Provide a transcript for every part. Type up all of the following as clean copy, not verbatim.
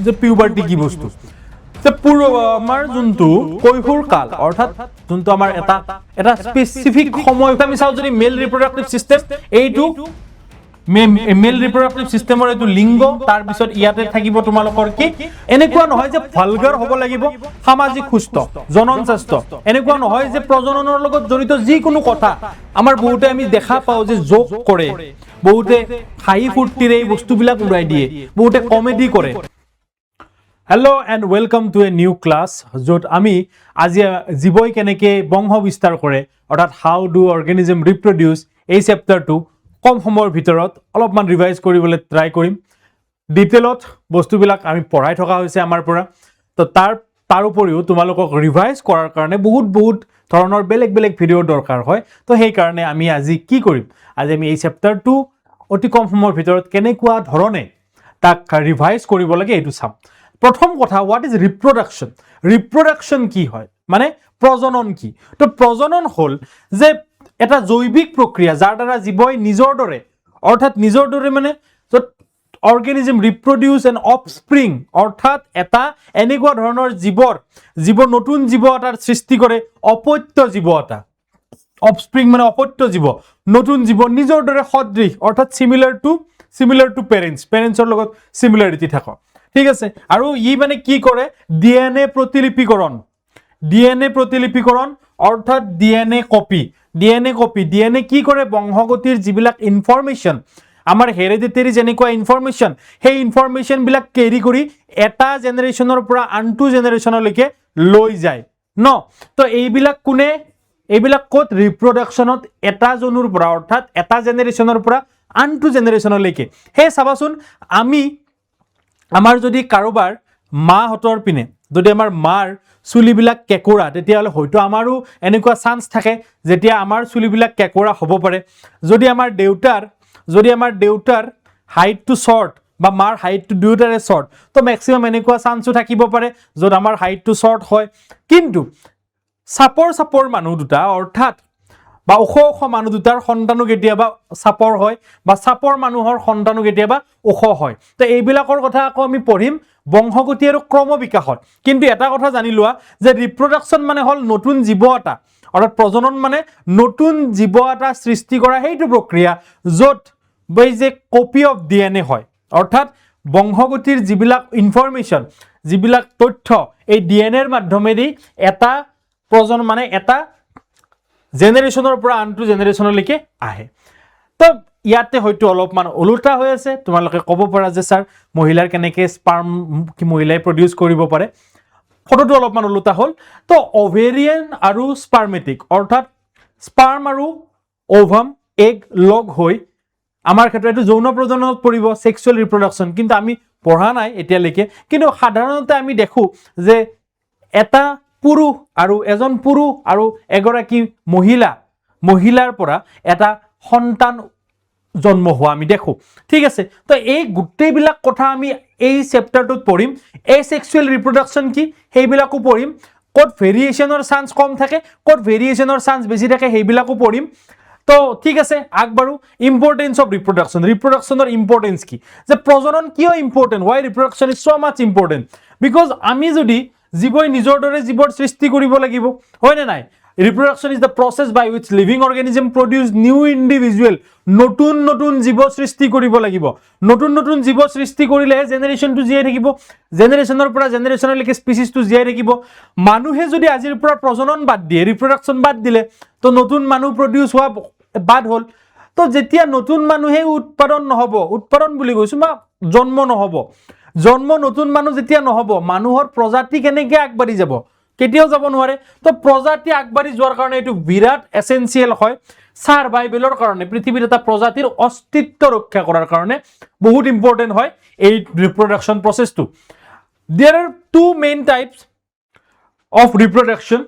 যে পিউবাৰ্টি কি বস্তু যে আমাৰ যোনটো কৈশোৰ কাল অৰ্থাৎ যোনটো আমাৰ এটা স্পেচিফিক সময় আমি চাওঁ যদি মেল ৰিপ্ৰডাক্টিভ চিষ্টেম এইটো মেল ৰিপ্ৰডাক্টিভ চিষ্টেমৰ এইটো লিংগ তাৰ পিছত ইয়াতে থাকিব তোমালোকৰ কি এনেকুৱা নহয় যে ভালগাৰ হ'ব লাগিব সামাজিক সুস্থ জনন স্বাস্থ্য এনেকুৱা নহয় যে প্ৰজননৰ লগত জড়িত যিকোনো কথা আমাৰ বহুতে আমি দেখা পাওঁ যে জোক কৰে বহুতে হাঁহি ফূৰ্তিৰে এই বস্তুবিলাক উৰাই দিয়ে বহুতে কমেডি কৰে Hello and welcome to a new class য'ত আমি আজি জীৱই কেনেকৈ বংশ বিস্তাৰ কৰে অৰ্থাৎ how do organism reproduce এই চেপ্টাৰটো কম সময়ৰ ভিতৰত অলপমান ৰিভাইজ কৰিবলৈ ট্ৰাই কৰিম ডিটেইলত বস্তুবিলাক আমি পঢ়াই থকা হৈছে আমাৰ পৰা তো তাৰ উপৰিও তোমালোকক ৰিভাইজ কৰাৰ কাৰণে বহুত ধৰণৰ বেলেগ ভিডিঅ দৰকাৰ হয় তো সেই কাৰণে আমি আজি কি কৰিম আজি আমি এই চেপ্টাৰটো অতি কম সময়ৰ ভিতৰত কেনেকুৱা ধৰণে তাক ৰিভাইজ কৰিব লাগে এইটো চাম প্ৰথম কথা হোৱাট ইজ ৰিপ্ৰডাকশ্যন কি হয় মানে প্ৰজনন কি তো প্ৰজনন হ'ল যে এটা জৈৱিক প্ৰক্ৰিয়া যাৰ দ্বাৰা জীৱই নিজৰ দৰে অৰ্থাৎ নিজৰ দৰে মানে য'ত অৰ্গেনিজম ৰিপ্ৰডিউচ এন অফস্প্ৰিং অৰ্থাৎ এটা এনেকুৱা ধৰণৰ জীৱ নতুন জীৱ এটাৰ সৃষ্টি কৰে অপত্য জীৱ এটা অফস্প্ৰিং মানে অপত্য জীৱ নতুন জীৱ নিজৰ দৰে সদৃশ অৰ্থাৎ সিমিলাৰ টু পেৰেণ্টছৰ লগত সিমিলাৰিটি থাকে ঠিক আছে আৰু ই মানে কি কৰে ডিএনএ প্ৰতিলিপিকৰণ অৰ্থাৎ ডিএনএ কি কৰে বংশগতিৰ যিবিলাক ইনফৰমেশ্যন আমাৰ হেৰিডিটেৰী যেনেকুৱা ইনফৰমেশ্যন সেই ইনফৰমেশ্যন বিলাক কেৰি কৰি এটা জেনেৰেশ্যনৰ পৰা আনটো জেনেৰেশ্যনলৈকে লৈ যায় ন তো এইবিলাক ক'ত ৰিপ্ৰডাকশ্যনত এটা জনুৰ পৰা অৰ্থাৎ এটা জেনেৰেশ্যনৰ পৰা আনটো জেনেৰেশ্যনলৈকে সেই চাবাচোন আমাৰ যদি কাৰোবাৰ মাহঁতৰ পিনে যদি আমাৰ মাৰ চুলিবিলাক কেঁকোৰা তেতিয়াহ'লে হয়তো আমাৰো এনেকুৱা চান্স থাকে যেতিয়া আমাৰ চুলিবিলাক কেঁকোৰা হ'ব পাৰে যদি আমাৰ দেউতাৰ হাইটটো শ্বৰ্ট বা মাৰ হাইটটো দুয়োটাৰে শ্বৰ্ট তো মেক্সিমাম এনেকুৱা চান্সো থাকিব পাৰে য'ত আমাৰ হাইটটো শ্বৰ্ট হয় কিন্তু চাপৰ মানুহ দুটা অৰ্থাৎ বা ওখ মানুহ দুটাৰ সন্তানো কেতিয়াবা চাপৰ হয় বা চাপৰ মানুহৰ সন্তানো কেতিয়াবা ওখ হয় তো এইবিলাকৰ কথা আকৌ আমি পঢ়িম বংশগতি আৰু ক্ৰম বিকাশত কিন্তু এটা কথা জানি লোৱা যে ৰিপ্ৰডাকশ্যন মানে হ'ল নতুন জীৱ এটা অৰ্থাৎ প্ৰজনন মানে নতুন জীৱ এটা সৃষ্টি কৰা সেইটো প্ৰক্ৰিয়া য'ত যে কপি অফ ডিএনএ হয় অৰ্থাৎ বংশগতিৰ যিবিলাক ইনফৰমেশ্যন যিবিলাক তথ্য এই ডিএনএৰ মাধ্যমেদি এটা মানে এটা জেনেৰেশ্যনৰ পৰা আনটো জেনেৰেশ্যনলৈকে আহে তো ইয়াতে হয়তো অলপমান ওলোটা হৈ আছে তোমালোকে ক'ব পাৰা যে ছাৰ মহিলাৰ কেনেকৈ স্পাৰ্ম কি মহিলাই প্ৰডিউচ কৰিব পাৰে ফটোটো অলপমান ওলোটা হ'ল তো অভেৰিয়ান আৰু স্পাৰ্মেটিক অৰ্থাৎ স্পাৰ্ম আৰু ওভাম এগ লগ হৈ আমাৰ ক্ষেত্ৰত এইটো যৌন প্ৰজননত পৰিব ছেক্সুৱেল ৰিপ্ৰডাকশ্যন কিন্তু আমি পঢ়া নাই এতিয়ালৈকে কিন্তু সাধাৰণতে আমি দেখোঁ যে এটা পুৰুষ আৰু এজন পুৰুষ আৰু এগৰাকী মহিলাৰ পৰা এটা সন্তান জন্ম হোৱা আমি দেখোঁ ঠিক আছে তো এই গোটেইবিলাক কথা আমি এই চেপ্টাৰটোত পঢ়িম এই ছেক্সুৱেল ৰিপ্ৰডাকশ্যন কি সেইবিলাকো পঢ়িম ক'ত ভেৰিয়েশ্যনৰ চান্স কম থাকে ক'ত ভেৰিয়েশ্যনৰ চান্স বেছি থাকে সেইবিলাকো পঢ়িম তো ঠিক আছে আগবাঢ়ো ইম্পৰ্টেঞ্চ অফ ৰিপ্ৰডাকশ্যনৰ ইম্পৰ্টেঞ্চ কি যে প্ৰজনন কিয় important why reproduction is so' much important because আমি যদি জীৱই নিজৰ দৰে জীৱৰ সৃষ্টি কৰিব লাগিব হয়নে নাই reproduction is the process by which living organism produce new individual নতুন জীৱ সৃষ্টি কৰিব লাগিব নতুন জীৱ সৃষ্টি কৰিলেহে জেনেৰেশ্যনটো জীয়াই থাকিব জেনেৰেশ্যনৰ পৰা জেনেৰেশ্যনলৈকে স্পিচিছটো জীয়াই থাকিব মানুহে যদি আজিৰ পৰা প্ৰজনন বাদ দিয়ে ৰিপ্ৰডাকশ্যন বাদ দিলে তো নতুন মানুহ প্ৰডিউচ হোৱা বাদ হ'ল তো যেতিয়া নতুন মানুহে উৎপাদন বুলি কৈছোঁ বা জন্ম নতুন মানুহ যেতিয়া নহ'ব মানুহৰ প্ৰজাতি কেনেকৈ আগবাঢ়ি যাব কেতিয়াও যাব নোৱাৰে তো প্ৰজাতি আগবাঢ়ি যোৱাৰ কাৰণে এইটো বিৰাট এছেঞ্চিয়েল হয় সাৰ্ভাইভেলৰ কাৰণে পৃথিৱীৰ এটা প্ৰজাতিৰ অস্তিত্ব ৰক্ষা কৰাৰ কাৰণে বহুত ইম্পৰ্টেণ্ট হয় এই ৰিপ্ৰডাকশ্যন প্ৰচেছটো there are two main types of reproduction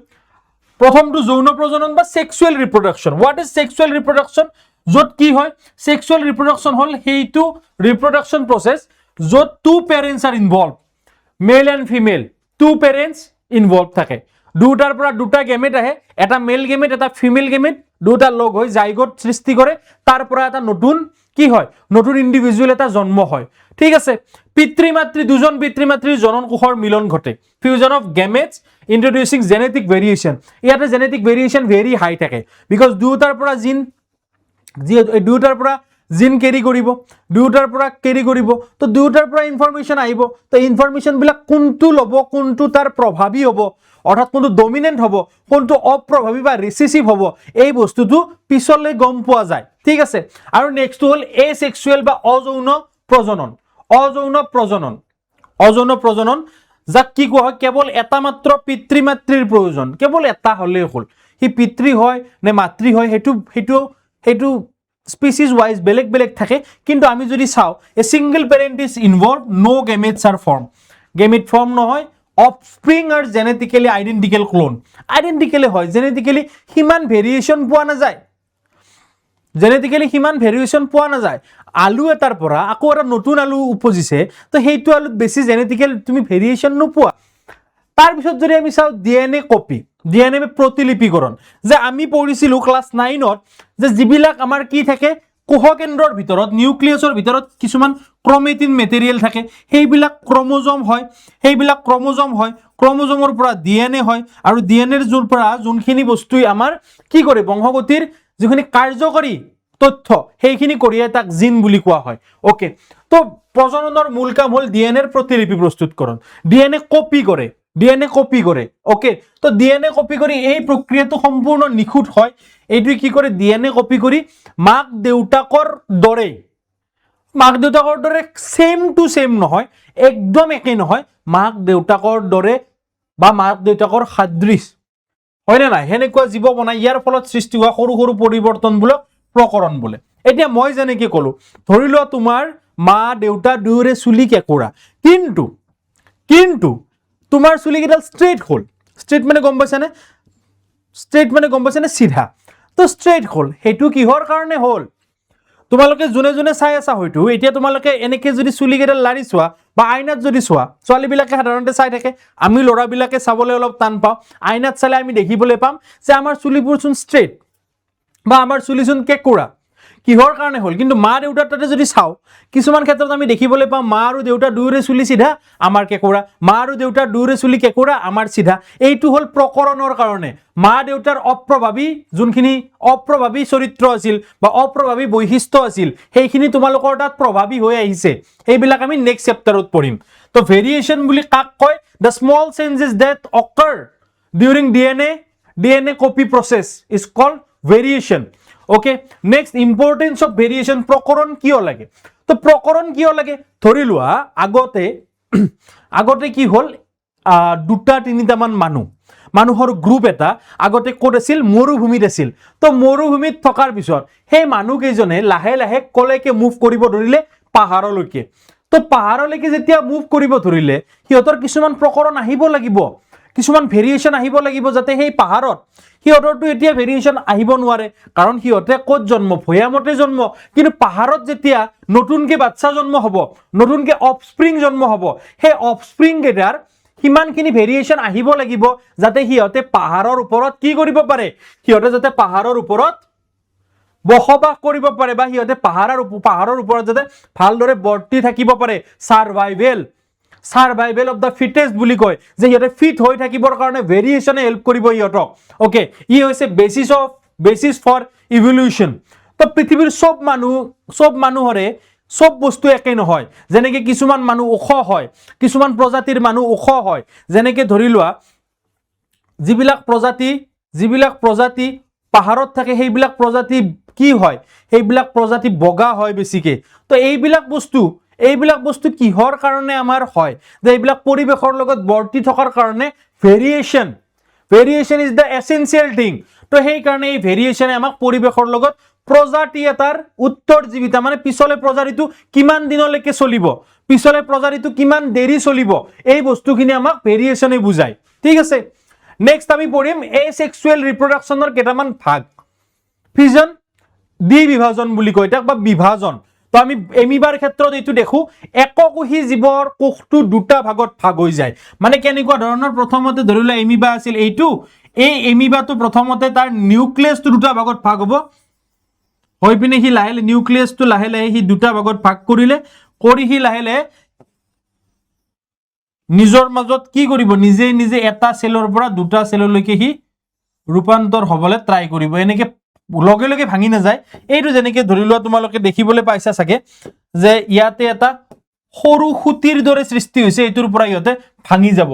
প্ৰথমটো যৌন প্ৰজনন বা sexual reproduction what is sexual reproduction য'ত কি হয় ছেক্সুৱেল ৰিপ্ৰডাকশ্যন হ'ল সেইটো ৰিপ্ৰডাকশ্যন প্ৰচেছ য'ত two parents are involve male and female two parents involve থাকে দুটাৰ পৰা দুটা গেমেট আহে এটা মেল গেমেট এটা ফিমেল গেমেট দুটা লগ হৈ জাইগোট সৃষ্টি কৰে তাৰ পৰা এটা নতুন কি হয় নতুন ইন্ডিভিজুয়াল এটা জন্ম হয় ঠিক আছে পিতৃ মাতৃ দুজন পিতৃ মাতৃৰ জনন কোষৰ মিলন ঘটে ফিউজন অফ গেমেটস ইন্ট্ৰোডিউসিং জেনেটিক ভেৰিয়েশন ইয়াতে জেনেটিক ভেৰিয়েশন ভেৰি হাই থাকে বিকজ দুটাৰ পৰা জিন কেৰি কৰিব দুটাৰ পৰা কেৰি কৰিব তো দুটাৰ পৰা ইনফৰমেশন আহিব তো ইনফৰমেশন বিলাক কোনটো লব কোনটো তাৰ প্ৰভাৱী হ'ব অৰ্থাৎ কোনটো ডমিনেন্ট হ'ব কোনটো অপ্ৰভাৱী বা ৰিসেসিভ হ'ব এই বস্তুটো পিছলৈ গম পোৱা যায় ঠিক আছে আৰু নেক্সট হল এসেক্সুৱেল বা অযৌন প্ৰজনন যাক কি কোৱা হয় কেৱল এটা মাত্ৰ পিতৃ মাতৃৰ প্ৰয়োজন কেৱল এটা হলেই হল হি পিতৃ হয় নে মাতৃ হয় হেতু species wise বেলেগ থাকে কিন্তু আমি যদি চাও a single parent is involved no gametes are formed gamete form নহয় offspring are genetically identical clone identically হয় genetically হিমান ভেৰিয়েশন পোৱা নাযায় আলু এটাৰ পৰা আকৌ এটা নতুন আলু উপজিছে তো হেইটো আলুত বেছি জেনেটিক্যাল তুমি ভেৰিয়েশন নোপোৱা তাৰ পিছত যদি আমি চাও ডিএনএ কপি ডিএনএ প্ৰতিলিপিকৰণ যে আমি পঢ়িছিলো ক্লাস 9 ত যে যিবিলাক আমাৰ কি থাকে কোষ কেন্দ্ৰৰ ভিতৰত নিউক্লিয়াছৰ ভিতৰত কিছুমান ক্ৰোমেটিন মেটেৰিয়েল থাকে সেইবিলাক ক্ৰোমোজোম হয় ক্ৰোমোজোমৰ পৰা ডিএনএ হয় আৰু ডিএনএৰ জোৰ পৰা যোনখিনি বস্তুই আমাৰ কি কৰে বংশগতিৰ যিখিনি কাৰ্যকৰী তথ্য সেইখিনি কৰিয়ে তাক জিন বুলি কোৱা হয় ওকে তো প্ৰজননৰ মূল কাম হল ডিএনএৰ প্ৰতিলিপি প্ৰস্তুতকৰণ ডিএনএ কপি কৰে ওকে তো ডিএনএ কপি কৰি এই প্ৰক্ৰিয়াটো সম্পূৰ্ণ নিখুঁত হয় এইটো কি কৰে ডিএনএ কপি কৰি মাক দেউতাকৰ দৰে সেম টু সেম নহয় একদম একে নহয় মাক দেউতাকৰ দৰে বা মাক দেউতাকৰ সাদৃশ হয় না নাই হেনেকুৱা জীৱ বনাই ইয়াৰ ফলত সৃষ্টি হোৱা সৰু পৰিৱৰ্তনবোৰক প্ৰকৰণ বোলে এতিয়া মই যেনেকৈ কলো ধৰি লোৱা তোমাৰ মা দেউতা দুয়োৰে চুলি কেঁকুৰা কিন্তু তোমাৰ চুলি কেইডাল স্ট্ৰেইট হল স্ট্ৰেইট মানে গম পাইছানে সিধা তো স্ট্ৰেইট হল হেতু কিহৰ কাৰণে হল তোমালোকে জুনে চাই আছা হয়তো এতিয়া তোমালোকে এনেকে যদি চুলি কেইডাল লাৰি চোৱা বা আইনাত যদি চোৱা ছোৱালী বিলাকে সাধাৰণতে চাই থাকে আমি লৰা বিলাকে চাবলৈ অলপ টান পাওঁ আইনাত চালে আমি দেখিবলৈ পাম যে আমাৰ চুলিবোৰ চুন স্ট্ৰেইট বা আমাৰ চুলি চুন কেঁকুৰা কিহৰ কাৰণে হল কিন্তু মা দেউতাৰ তাতে যদি চাও কিছুমান ক্ষেত্ৰত আমি দেখিবলৈ পাম মা আৰু দেউতা দুয়োৰে চুলি সিধা আমাৰ কেঁকুৰা মা আৰু দেউতাৰ দুয়োৰে চুলি কেঁকুৰা আমাৰ সিধা এইটো হল প্ৰকৰণৰ কাৰণে মা দেউতাৰ যোনখিনি অপ্ৰভাৱী চৰিত্ৰ আছিল বা অপ্ৰভাৱী বৈশিষ্ট্য আছিল সেইখিনি তোমালোকৰ তাত প্ৰভাৱী হৈ আহিছে এইবিলাক আমি নেক্সট চেপ্টাৰত পঢ়িম তো ভেৰিয়েশন বুলি কাক কয় the small changes that occur during DNA copy process is called variation okay next importance of variation প্ৰকৰণ কিয় লাগে তো প্ৰকৰণ কিয় লাগে ধৰি লোৱা আগতে কি হল দুটা তিনিটা মান মানুহৰ গ্ৰুপ এটা আগতে ক'ত আছিল মৰুভূমিত আছিল তো মৰুভূমিত থকাৰ পিছত সেই মানুহ কেইজনে লাহে লাহে কলেকে মুভ কৰিব ধৰিলে পাহাৰলৈকে তো পাহাৰলৈকে যেতিয়া মুভ কৰিব ধৰিলে হিয়তৰ কিছুমান প্ৰকৰণ আহিব লাগিব কিছুমান ভেৰিয়েশন আহিব লাগিব যাতে সেই পাহাৰত হিয়তৰটো এতিয়া ভেৰিয়েশন আহিব নোৱাৰে কাৰণ হিয়তে ক'ত জন্ম ভয়ামতে জন্ম কিন্তু পাহাৰত যেতিয়া নতুনকে বাচ্চা জন্ম হ'ব নতুনকে অফস্প্ৰিং জন্ম হ'ব সেই অফস্প্ৰিং কেইটাৰ হিমানখিনি ভেৰিয়েশন আহিব লাগিব যাতে হিয়তে পাহাৰৰ ওপৰত কি কৰিব পাৰে হিয়তে যাতে পাহাৰৰ ওপৰত বসবাস কৰিব পাৰে বা হিয়তে পাহাৰৰ ওপৰত যাতে ভালদৰে বৰ্তি থাকিব পাৰে সাৰ্ভাইভেল অফ দা ফিটেষ্ট বুলি কয় যে হিয়তে ফিট হৈ থাকিবৰ কাৰণে ভেৰিয়েশনে হেল্প কৰিব হিয়তক ওকে ই হৈছে বেসিস ফৰ ইভলিউশন তো পৃথিৱীৰ সব মানুহৰে সব বস্তু একে নহয় যেনেকৈ কিছুমান মানুহ ওখ হয় কিছুমান প্ৰজাতিৰ মানুহ ওখ হয় যেনেকৈ ধৰি লোৱা যিবিলাক প্ৰজাতি পাহাৰত থাকে সেইবিলাক প্ৰজাতি কি হয় সেইবিলাক প্ৰজাতি বগা হয় বেছিকে তো এইবিলাক বস্তু কিহৰ কাৰণে আমাৰ হয় যে এইবিলাক পৰিবেশৰ লগত বৰ্তি থকাৰ কাৰণে ভেৰিয়েশন ইজ দা এসেনশিয়াল থিং তো সেই কাৰণে এই ভেৰিয়েশনে আমাক পৰিবেশৰ লগত প্ৰজাতি এটাৰ উত্তৰজীৱিতা মানে পিছলে প্ৰজাতিটো কিমান দিনলৈকে চলিব পিছলে প্ৰজাতিটো কিমান দেৰি চলিব এই বস্তুখিনি আমাক ভেৰিয়েশনে বুজায় ঠিক আছে নেক্সট আমি পঢ়িম এসেক্সুৱেল ৰিপ্ৰডাকচনৰ কেইটামান ভাগ ফিজন দ্বিবিভাজন বুলি কয় তাক বা বিভাজন তো আমি এমিবাৰ ক্ষেত্ৰত এইটো দেখো এককোষী জীৱৰ কোষটো দুটা ভাগত ভাগ হৈ যায় মানে কেনেকুৱা ধৰণৰ প্ৰথমতে ধৰিলে এমিবা আছিল এইটো এই এমিবাটো প্ৰথমতে তাৰ নিউক্লিয়াছটো দুটা ভাগত ভাগ হ'ব হৈ পিনে সি লাহে লাহে নিউক্লিয়াছটো লাহে লাহে সি দুটা ভাগত ভাগ কৰিলে, কৰি সি লাহে লাহে নিজৰ মাজত কি কৰিব, নিজে নিজে এটা সেলৰ পৰা দুটা সেললৈকে সি ৰূপান্তৰ হ'বলৈ ট্ৰাই কৰিব। এনেকে লগে লগে ভাঙি নাযায়। এইটো যেনেকে ধৰি লোৱা তোমালোকে দেখিবলৈ পাইছা চাগে যে ইয়াতে এটা সৰু খুঁটিৰ দৰে সৃষ্টি হৈছে, এইটোৰ পৰা ইহঁতে ভাঙি যাব।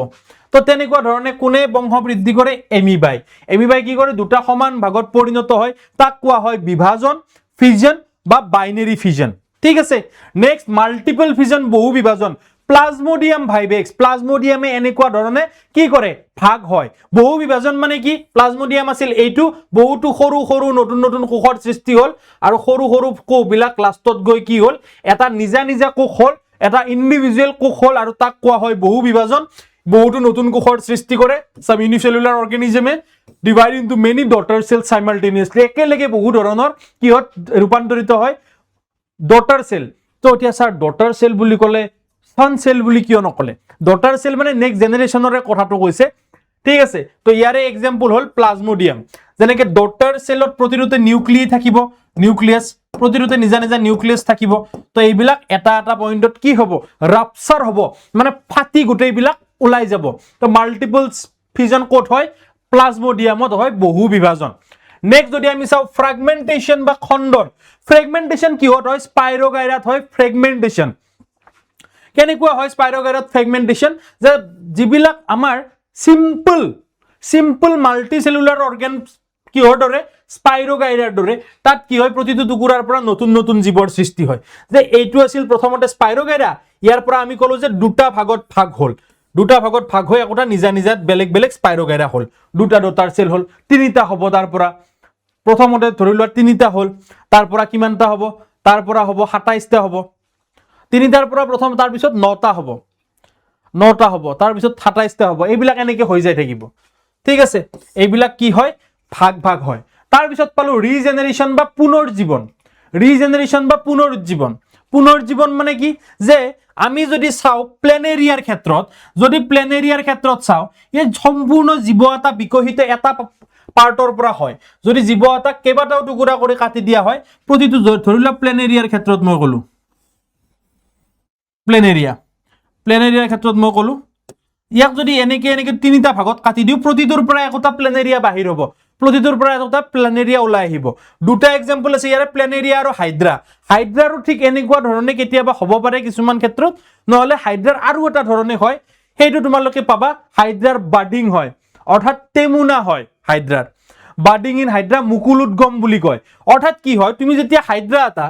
তো তেনেকুৱা ধৰণে কোনে বংশ বৃদ্ধি কৰে? এমিবাই। এমিবাই কি কৰে? দুটা সমান ভাগত পৰিণত হয়, তাক কোৱা হয় বিভাজন, ফিজন বা বাইনেৰী ফিজন। ঠিক আছে। নেক্সট মাল্টিপল ফিজন, বহু বিভাজন। প্লাজমোডিয়াম ভাইভেক্স, প্লাজমোডিয়ামে এনেকুৱা ধৰণে কি কৰে? ভাগ হয়। বহু বিভাজন মানে কি? প্লাজমোডিয়াম আছিল এইটো, বহুতো সৰু সৰু নতুন নতুন কোষৰ সৃষ্টি হ'ল, আৰু সৰু সৰু কোষবিলাক লাষ্টত গৈ কি হ'ল? এটা নিজা নিজা কোষ হ'ল, এটা ইণ্ডিভিজুৱেল কোষ হ'ল, আৰু তাক কোৱা হয় বহু বিভাজন। বহুতো নতুন কোষৰ সৃষ্টি কৰে। সাম ইউনিচেলুলাৰ অৰ্গেনিজমে divide into many daughter cell simultaneously, একেলগে বহু ধৰণৰ কিহত ৰূপান্তৰিত হয়? Daughter cell. তো এতিয়া স্যাৰ ডটাৰ সেল বুলি ক'লে সান সেল বুলি কিয় নকলে? ডটাৰ সেল মানে নেক্সট জেনেৰেশ্যনৰে কথাটো কৈছে। ঠিক আছে। তো ইয়াৰে এক্সাম্পল হ'ল প্লাজমোডিয়াম। যেনেকে ডটাৰ সেলত প্ৰতিটোতে নিউক্লিয়াই থাকিব, নিউক্লিয়াছ, প্ৰতিটোতে নিজা নিজা নিউক্লিয়াছ থাকিব। তো এইবিলাক এটা এটা পইণ্টত কি হ'ব? ৰাপচাৰ হ'ব, মানে ফাটি গোটেইবিলাক ওলাই যাব। তো মাল্টিপল ফিজন ক'ত হয়? প্লাজমোডিয়ামত হয়, বহু বিভাজন। নেক্সট যদি আমি চাওঁ ফ্ৰেগমেন্টেশন বা খণ্ডন। ফ্ৰেগমেন্টেশন কিহত হয়? স্পাইৰোগাইৰাত হয় ফ্ৰেগমেন্টেশন। কেনেকুৱা হয় স্পাইৰোগাইৰাত ফ্ৰেগমেন্টেশন? যে যিবিলাক আমাৰ সিম্পল মাল্টিসেলুলাৰ অৰ্গেন কিহৰ দৰে? স্পাইৰোগাইৰাৰ দৰে। তাত কি হয়? প্ৰতিটো টুকুৰাৰ পৰা নতুন নতুন জীৱৰ সৃষ্টি হয়। যে এইটো আছিল প্ৰথমতে স্পাইৰোগাইৰা, ইয়াৰ পৰা আমি ক'লো যে দুটা ভাগত ভাগ হ'ল, দুটা ভাগত ভাগ হৈ একোটা নিজা নিজা বেলেগ বেলেগ স্পাইৰোগাইৰা হ'ল, দুটা ডটাৰ সেল হ'ল, তিনিটা হ'ব। তাৰ পৰা প্ৰথমতে ধৰি লোৱা তিনিটা হ'ল, তাৰ পৰা কিমানটা হ'ব? তাৰ পৰা হ'ব 27টা হ'ব। তিনিটাৰ পৰা প্ৰথম, তাৰ পিছত 9টা হ'ব, 9টা হ'ব, তাৰ পিছত 27টা হ'ব। এইবিলাক এনেকে হৈ যাই থাকিব। ঠিক আছে। এইবিলাক কি হয়? ভাগ ভাগ হয়। তাৰ পিছত পালো ৰিজেনেৰেশন বা পুনৰ্জীৱন। ৰিজেনেৰেশন বা পুনৰুজ্জীৱন। পুনৰ্জীৱন মানে কি? যে আমি যদি চাওঁ প্লেনেৰিয়াৰ ক্ষেত্ৰত, যদি প্লেনেৰিয়াৰ ক্ষেত্ৰত চাওঁ, এই সম্পূৰ্ণ জীৱ এটা বিকশিত এটা পাৰ্টৰ পৰা হয়। যদি জীৱ এটাক কেইবাটাও টুকুৰা কৰি কাটি দিয়া হয়, প্ৰতিটো ধৰি লোৱা প্লেনেৰিয়াৰ ক্ষেত্ৰত মই ক'লো, প্লেনেৰিয়াৰ ক্ষেত্ৰত মই ক'লো, ইয়াক যদি এনেকে এনেকে তিনিটা ভাগত কাটি দিওঁ, প্ৰতিটোৰ পৰা একোটা প্লেনেৰিয়া বাহিৰ হ'ব, প্ৰতিটোৰ পৰা একোটা প্লেনেৰিয়া ওলাই আহিব। দুটা এক্সাম্পল আছে ইয়াৰে, প্লেনেৰিয়া আৰু হাইড্ৰা। হাইড্ৰাৰো ঠিক এনেকুৱা ধৰণে কেতিয়াবা হ'ব পাৰে কিছুমান ক্ষেত্ৰত, নহ'লে হাইড্ৰাৰ আৰু এটা ধৰণে হয়, সেইটো তোমালোকে পাবা হাইড্ৰাৰ বাৰ্ডিং হয়, অৰ্থাৎ টেমুনা হয় হাইড্ৰাৰ। বাৰ্ডিং ইন হাইড্ৰা, মুকুল উদ্গম বুলি কয়। অৰ্থাৎ কি হয়? তুমি যেতিয়া হাইড্ৰা এটা,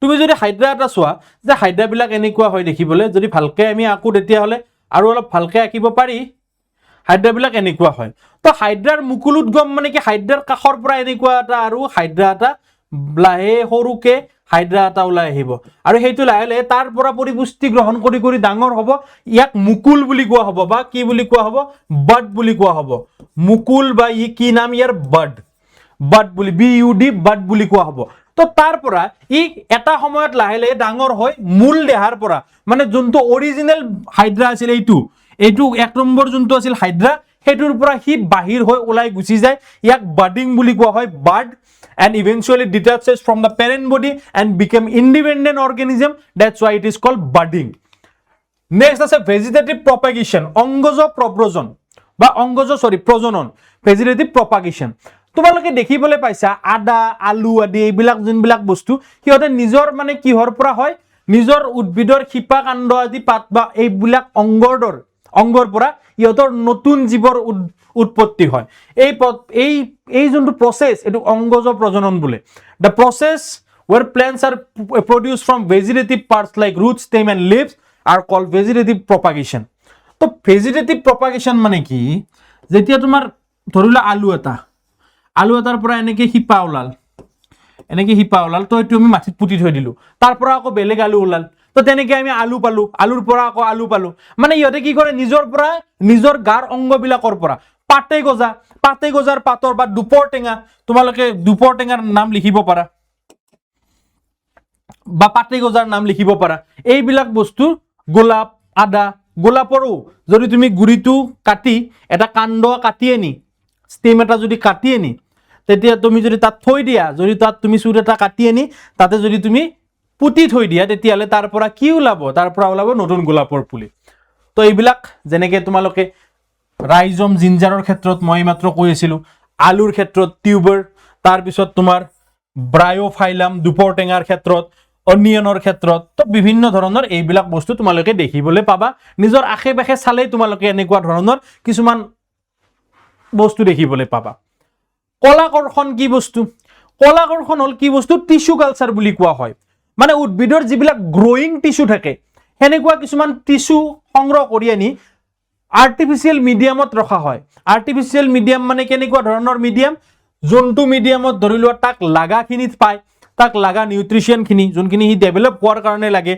তুমি যদি হাইড্ৰা এটা চোৱা, যে হাইড্ৰাবিলাক এনেকুৱা হয় দেখিবলৈ, যদি ভালকে আমি আঁকো তেতিয়াহ'লে আৰু অলপ ভালকে আঁকিব পাৰি। হাইড্ৰাবিলাক এনেকুৱা হয়। তো হাইড্ৰাৰ মুকুল উদ্গম মানে কি? হাইড্ৰাৰ কাষৰ পৰা এনেকুৱা এটা আৰু হাইড্ৰা এটা লাহে সৰুকে হাইড্ৰা এটা ওলাই আহিব, আৰু সেইটো লাহে লাহে তাৰ পৰা পৰিপুষ্টি গ্ৰহণ কৰি কৰি ডাঙৰ হ'ব। ইয়াক মুকুল বুলি কোৱা হ'ব, বা কি বুলি কোৱা হ'ব? বাড বুলি কোৱা হ'ব। মুকুল বা ই কি নাম ইয়াৰ? বাড। বাড বুলি, BUD, বাড বুলি কোৱা হ'ব। তো তাৰ পৰা ই এটা সময়ত লাহে লাহে ডাঙৰ হয় মূল দেহাৰ পৰা, মানে যোনটো অৰিজিনেল হাইড্ৰা আছিল, এইটো এক নম্বৰ যোনটো আছিল হাইড্ৰা, সেইটোৰ পৰা সি বাহিৰ হৈ ওলাই গুচি যায়। ইয়াক বাৰ্ডিং বুলি কোৱা হয়, bird, and eventually detaches from the parent body and become independent organism. That's why it is called budding. Next আছে vegetative propagation, অংগজ প্ৰব্ৰজন বা প্ৰজনন, vegetative propagation. তোমালোকে দেখিবলৈ পাইছা আদা, আলু আদি এইবিলাক যোনবিলাক বস্তু, সিহঁতে নিজৰ মানে কিহৰ পৰা হয়? নিজৰ উদ্ভিদৰ শিপা কাণ্ড আদি পাত বা এইবিলাক অংগৰ পৰা ইহঁতৰ নতুন জীৱৰ উৎপত্তি হয়। এই যোনটো প্ৰসেস, এইটো অংগজ প্ৰজনন বোলে। The process where plants are produced from vegetative parts like roots, stem and leaves are called vegetative propagation. তো vegetative propagation মানে কি? যেতিয়া তোমাৰ ধৰিলা আলু এটাৰ পৰা এনেকে শিপা ওলাল, তো এইটো আমি মাটিত পুতি থৈ দিলো, তাৰ পৰা আকৌ বেলেগ আলু ওলাল, তো তেনেকে আমি আলু পালো, আলুৰ পৰা আকৌ আলু পালো। মানে ইহঁতে কি কৰে? নিজৰ পৰা, নিজৰ গাৰ অংগবিলাকৰ পৰা, পাতে গজাৰ পাতৰ বা দুপৰ টেঙা, তোমালোকে দুপৰ টেঙাৰ নাম লিখিব পাৰা বা পাতে গজাৰ নাম লিখিব পাৰা। এইবিলাক বস্তু, গোলাপ, আদা, গোলাপৰো যদি তুমি গুৰিটো কাটি এটা কাণ্ড কাটি আনি, ষ্টেম এটা যদি কাটি আনি তেতিয়া তুমি যদি তাত থৈ দিয়া, যদি তাত তুমি চুৰ এটা কাটি আনি তাতে যদি তুমি পুতি থৈ দিয়া, তেতিয়াহ'লে তাৰ পৰা কি ওলাব? তাৰ পৰা ওলাব নতুন গোলাপৰ পুলি। তো এইবিলাক যেনেকৈ তোমালোকে ৰাইজম জিঞ্জাৰৰ ক্ষেত্ৰত মই মাত্ৰ কৈ আছিলোঁ, আলুৰ ক্ষেত্ৰত টিউবাৰ, তাৰপিছত তোমাৰ ব্ৰায়োফাইলাম দুপৰ টেঙাৰ ক্ষেত্ৰত, অনিয়নৰ ক্ষেত্ৰত, তো বিভিন্ন ধৰণৰ এইবিলাক বস্তু তোমালোকে দেখিবলৈ পাবা। নিজৰ আশে পাশে চালেই তোমালোকে এনেকুৱা ধৰণৰ কিছুমান বস্তু দেখিবলৈ পাবা। কলাকৰ্ষণ কি বস্তু? কলাকৰ্ষণ হ'ল কি বস্তু? টিস্যু কালচাৰ বুলি কোৱা হয়। মানে উদ্ভিদৰ যিবিলাক গ্ৰয়িং টিস্যু থাকে, সেনেকুৱা কিছুমান টিস্যু সংগ্ৰহ কৰি আনি আৰ্টিফিচিয়েল মিডিয়ামত ৰখা হয়। আৰ্টিফিচিয়েল মিডিয়াম মানে কেনেকুৱা ধৰণৰ মিডিয়াম? যোনটো মিডিয়ামত ধৰি লোৱা তাক লাগাখিনিত পায়, তাক লাগা নিউট্ৰিশনখিনি যোনখিনি সি ডেভেলপ হোৱাৰ কাৰণে লাগে,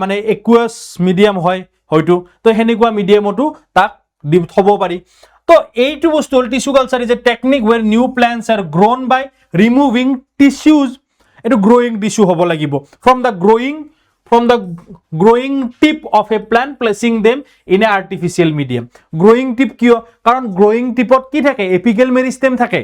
মানে একুৱাছ মিডিয়াম হয় হয়তো, তো সেনেকুৱা মিডিয়ামতো তাক থ'ব পাৰি। তো এইটো বস্তু হ'ল tissue culture is a technique where new plants are grown by removing tissues. এইটো গ্ৰয়িং টিস্যু হ'ব লাগিব। From the growing tip of a plant placing them in an artificial medium. Growing tip কিয়? কাৰণ গ্ৰয়িং টিপত কি থাকে? এপিকেল মেৰিষ্টেম থাকে।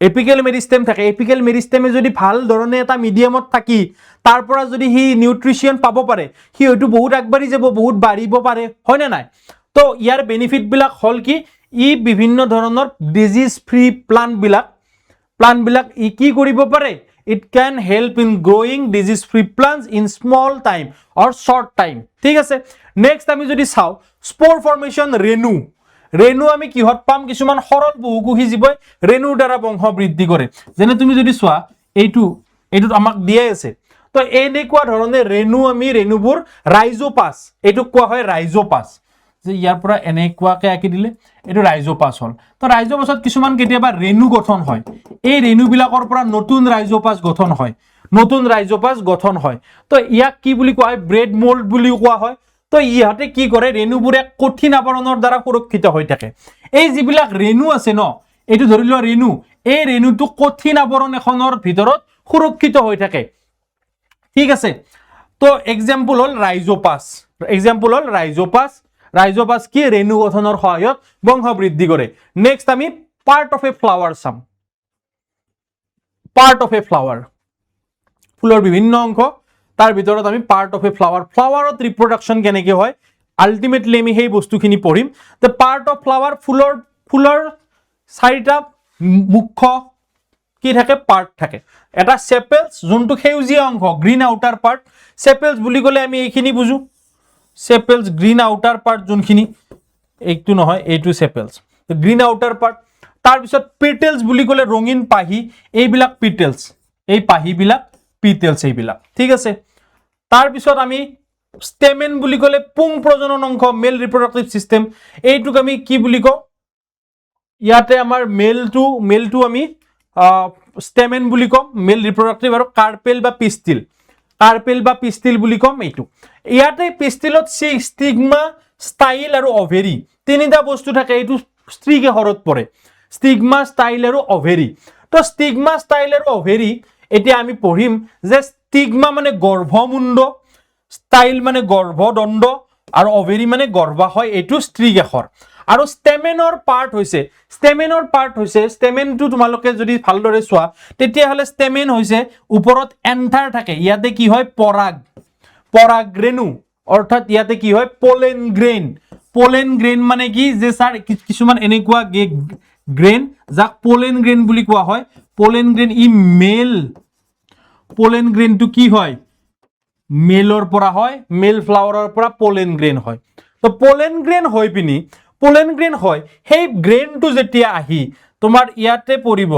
এপিকেল মেৰিষ্টেম থাকে। এপিকেল মেৰিষ্টেমে যদি ভাল ধৰণে এটা মিডিয়ামত থাকি তাৰ পৰা যদি সি নিউট্ৰিশন পাব পাৰে, সি হয়তো বহুত আগবাঢ়ি যাব, বহুত বাঢ়িব পাৰে, হয়নে নাই? তো ইয়াৰ বেনিফিটবিলাক হ'ল কি? ই বিভিন্ন ধৰণৰ ডিজিজ ফ্ৰী প্লান্টবিলাক ই কি কৰিব পাৰে? It can help in growing disease free plants in small time or short time. ঠিক আছে, নেক্সট আমি যদি চাওঁ স্পোৰ ফৰ্মেশ্যন ৰেণু। ৰেণু আমি কিহত পাম? কিছুমান সৰল বহুকোষী জীৱই ৰেণুৰ দ্বাৰা বংশ বৃদ্ধি কৰে। যেনে তুমি যদি চোৱা এইটোত আমাক দিয়াই আছে, তো এনেকুৱা ধৰণে ৰেণু আমি ৰেণুবোৰ ৰাইজোপাছ, এইটোক কোৱা হয় ৰাইজোপাছ। যে ইয়াৰ পৰা এনেকুৱাকে আঁকি দিলে এইটো ৰাইজোপাছ হ'ল। তো ৰাইজোপাছত কিছুমান কেতিয়াবা ৰেণু গঠন হয়, এই ৰেণুবিলাকৰ পৰা নতুন ৰাইজোপাছ গঠন হয়। তো ইয়াক কি বুলি কোৱা হয়? ব্ৰেড মোল্ড বুলিও কোৱা হয়। তো ইহঁতে কি কৰে? ৰেণুবোৰে কঠিন আৱৰণৰ দ্বাৰা সুৰক্ষিত হৈ থাকে। এই যিবিলাক ৰেণু আছে ন, এইটো ধৰি লোৱা ৰেণু, এই ৰেণুটো কঠিন আৱৰণ এখনৰ ভিতৰত সুৰক্ষিত হৈ থাকে। ঠিক আছে, তো এক্সাম্পল হ'ল ৰাইজোপাছ। ৰাইজোপাছ কি? ৰেণু গঠনৰ সহায়ত বংশ বৃদ্ধি কৰে। নেক্সট আমি পাৰ্ট অফ এ ফ্লাৱাৰ চাম। পাৰ্ট অফ এ ফ্লাৱাৰ, ফুলৰ বিভিন্ন অংশ, তাৰ ভিতৰত আমি পাৰ্ট অফ এ ফ্লাৱাৰত ৰিপ্ৰডাকশ্যন কেনেকৈ হয়, আল্টিমেটলি আমি সেই বস্তুখিনি পঢ়িম। দ্য পাৰ্ট অফ ফ্লাৱাৰ, ফুলৰ 4টা মুখ্য কি থাকে? পাৰ্ট থাকে। এটা চেপেলছ, যোনটো সেউজীয়া অংশ, গ্ৰীণ আউটাৰ পাৰ্ট। চেপেলছ বুলি ক'লে আমি এইখিনি বুজো, চেপেলছ গ্ৰীণ আউটাৰ পাৰ্ট যোনখিনি, এইটো নহয়, এইটো চেপেলছ, গ্ৰীণ আউটাৰ পাৰ্ট। তাৰপিছত পিটেলছ বুলি ক'লে ৰঙীন পাহি, এইবিলাক পিটেলছ, এই পাহিবিলাক পিটেলছ এইবিলাক। ঠিক আছে, তাৰপিছত আমি ষ্টেমেন বুলি ক'লে পুং প্ৰজনন অংশ, মেল ৰিপ্ৰডাক্টিভ চিষ্টেম, এইটোক আমি কি বুলি কওঁ? ইয়াতে আমাৰ মেলটো আমি ষ্টেমেন বুলি ক'ম, মেল ৰিপ্ৰডাক্টিভ, আৰু কাৰ্পেল বা পিষ্টিল বুলি ক'ম এইটো। ইয়াতে পিষ্টিলত ষ্টিগমা, ষ্টাইল আৰু অভেৰী, 3টা বস্তু থাকে। এইটো স্ত্ৰী কেশৰত পৰে, ষ্টিগমা, ষ্টাইল আৰু অভেৰী। তো ষ্টিগমা, ষ্টাইল আৰু অভেৰী এতিয়া আমি পঢ়িম যে ষ্টিগমা মানে গৰ্ভমুণ্ড, ষ্টাইল মানে গৰ্ভদণ্ড, আৰু অভেৰী মানে গৰ্ভাশয়, এইটো স্ত্ৰী কেশৰ। আৰু ষ্টেমেনৰ পাৰ্ট হৈছে ষ্টেমেনটো তোমালোকে যদি ভালদৰে চোৱা, তেতিয়াহ'লে ষ্টেমেন হৈছে ওপৰত এন্থাৰ থাকে, ইয়াতে কি হয়? পৰাগৰেণু, অৰ্থাৎ ইয়াতে কি হয়? পলেন গ্ৰেইন মানে কি? যে ছাৰ কিছুমান এনেকুৱা গ্ৰেইন যাক পলেন গ্ৰেইন বুলি কোৱা হয়। পলেন গ্ৰেইন ই পলেন গ্ৰেইনটো কি হয়? মেলৰ পৰা হয়, মেল ফ্লাৱাৰৰ পৰা পলেন গ্ৰেইন হয়। তো পলেন গ্ৰেইন হয়, সেই গ্ৰেইনটো যেতিয়া আহি তোমাৰ ইয়াতে পৰিব,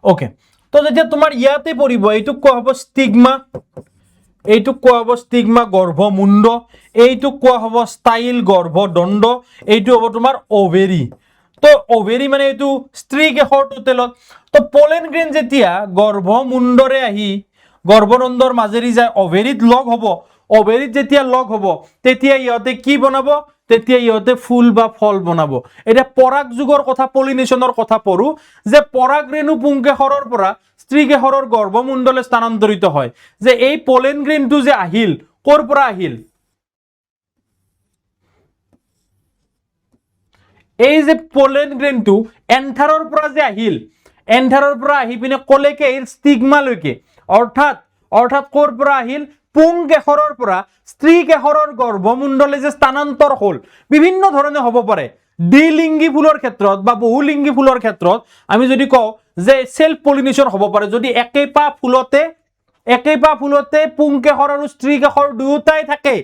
ওকে, তো যেতিয়া তোমাৰ ইয়াতে পৰিব, এইটোক কোৱা হ'ব ষ্টিগমা, গৰ্ভমুণ্ড, এইটোক কোৱা হ'ব ষ্টাইল, গৰ্ভদণ্ড, এইটো হ'ব তোমাৰ অভেৰী। তো অভেৰী মানে এইটো স্ত্ৰী কেশৰ টোটেলত। তো পলেন গ্ৰেইন যেতিয়া গৰ্ভমুণ্ডৰে আহি গৰ্ভদণ্ডৰ মাজেৰি যায় অভেৰীত লগ হ'ব, অভেৰীত যেতিয়া লগ হ'ব তেতিয়া ইহঁতে কি বনাব? তেতিয়া ইহঁতে ফুল বা ফল বনাব। এতিয়া পৰাগ যুগৰ কথা, পলিনেশ্যনৰ কথা পঢ়ো যে পৰাগৰেণু পুংকেশৰৰ পৰা স্ত্ৰী কেশৰৰ গৰ্ভমণ্ডলে স্থানান্তৰিত হয় যে এই পলেন গ্ৰেইনটো যে আহিল কৰ পৰা আহিল এই যে পলেন গ্ৰেইনটো এন্থাৰৰ পৰা যে আহিল এন্থাৰৰ পৰা আহি পিনে কলেকে এই ষ্টিগমা লৈকে অৰ্থাৎ কৰ পৰা আহিল পুং কেশৰৰ পৰা স্ত্ৰী কেশৰৰ গৰ্ভমণ্ডলে যে স্থানান্তৰ হল বিভিন্ন ধৰণে হ'ব পাৰে দ্বিলিংগী ফুলৰ ক্ষেত্ৰত বা বহুলিংগী ফুলৰ ক্ষেত্ৰত আমি যদি কওঁ যে সেলফ পলিনেশন হ'ব পাৰে যদি একেপা ফুলতে পুং কেশৰ আৰু স্ত্ৰী কেশৰ দুয়োটাই থাকে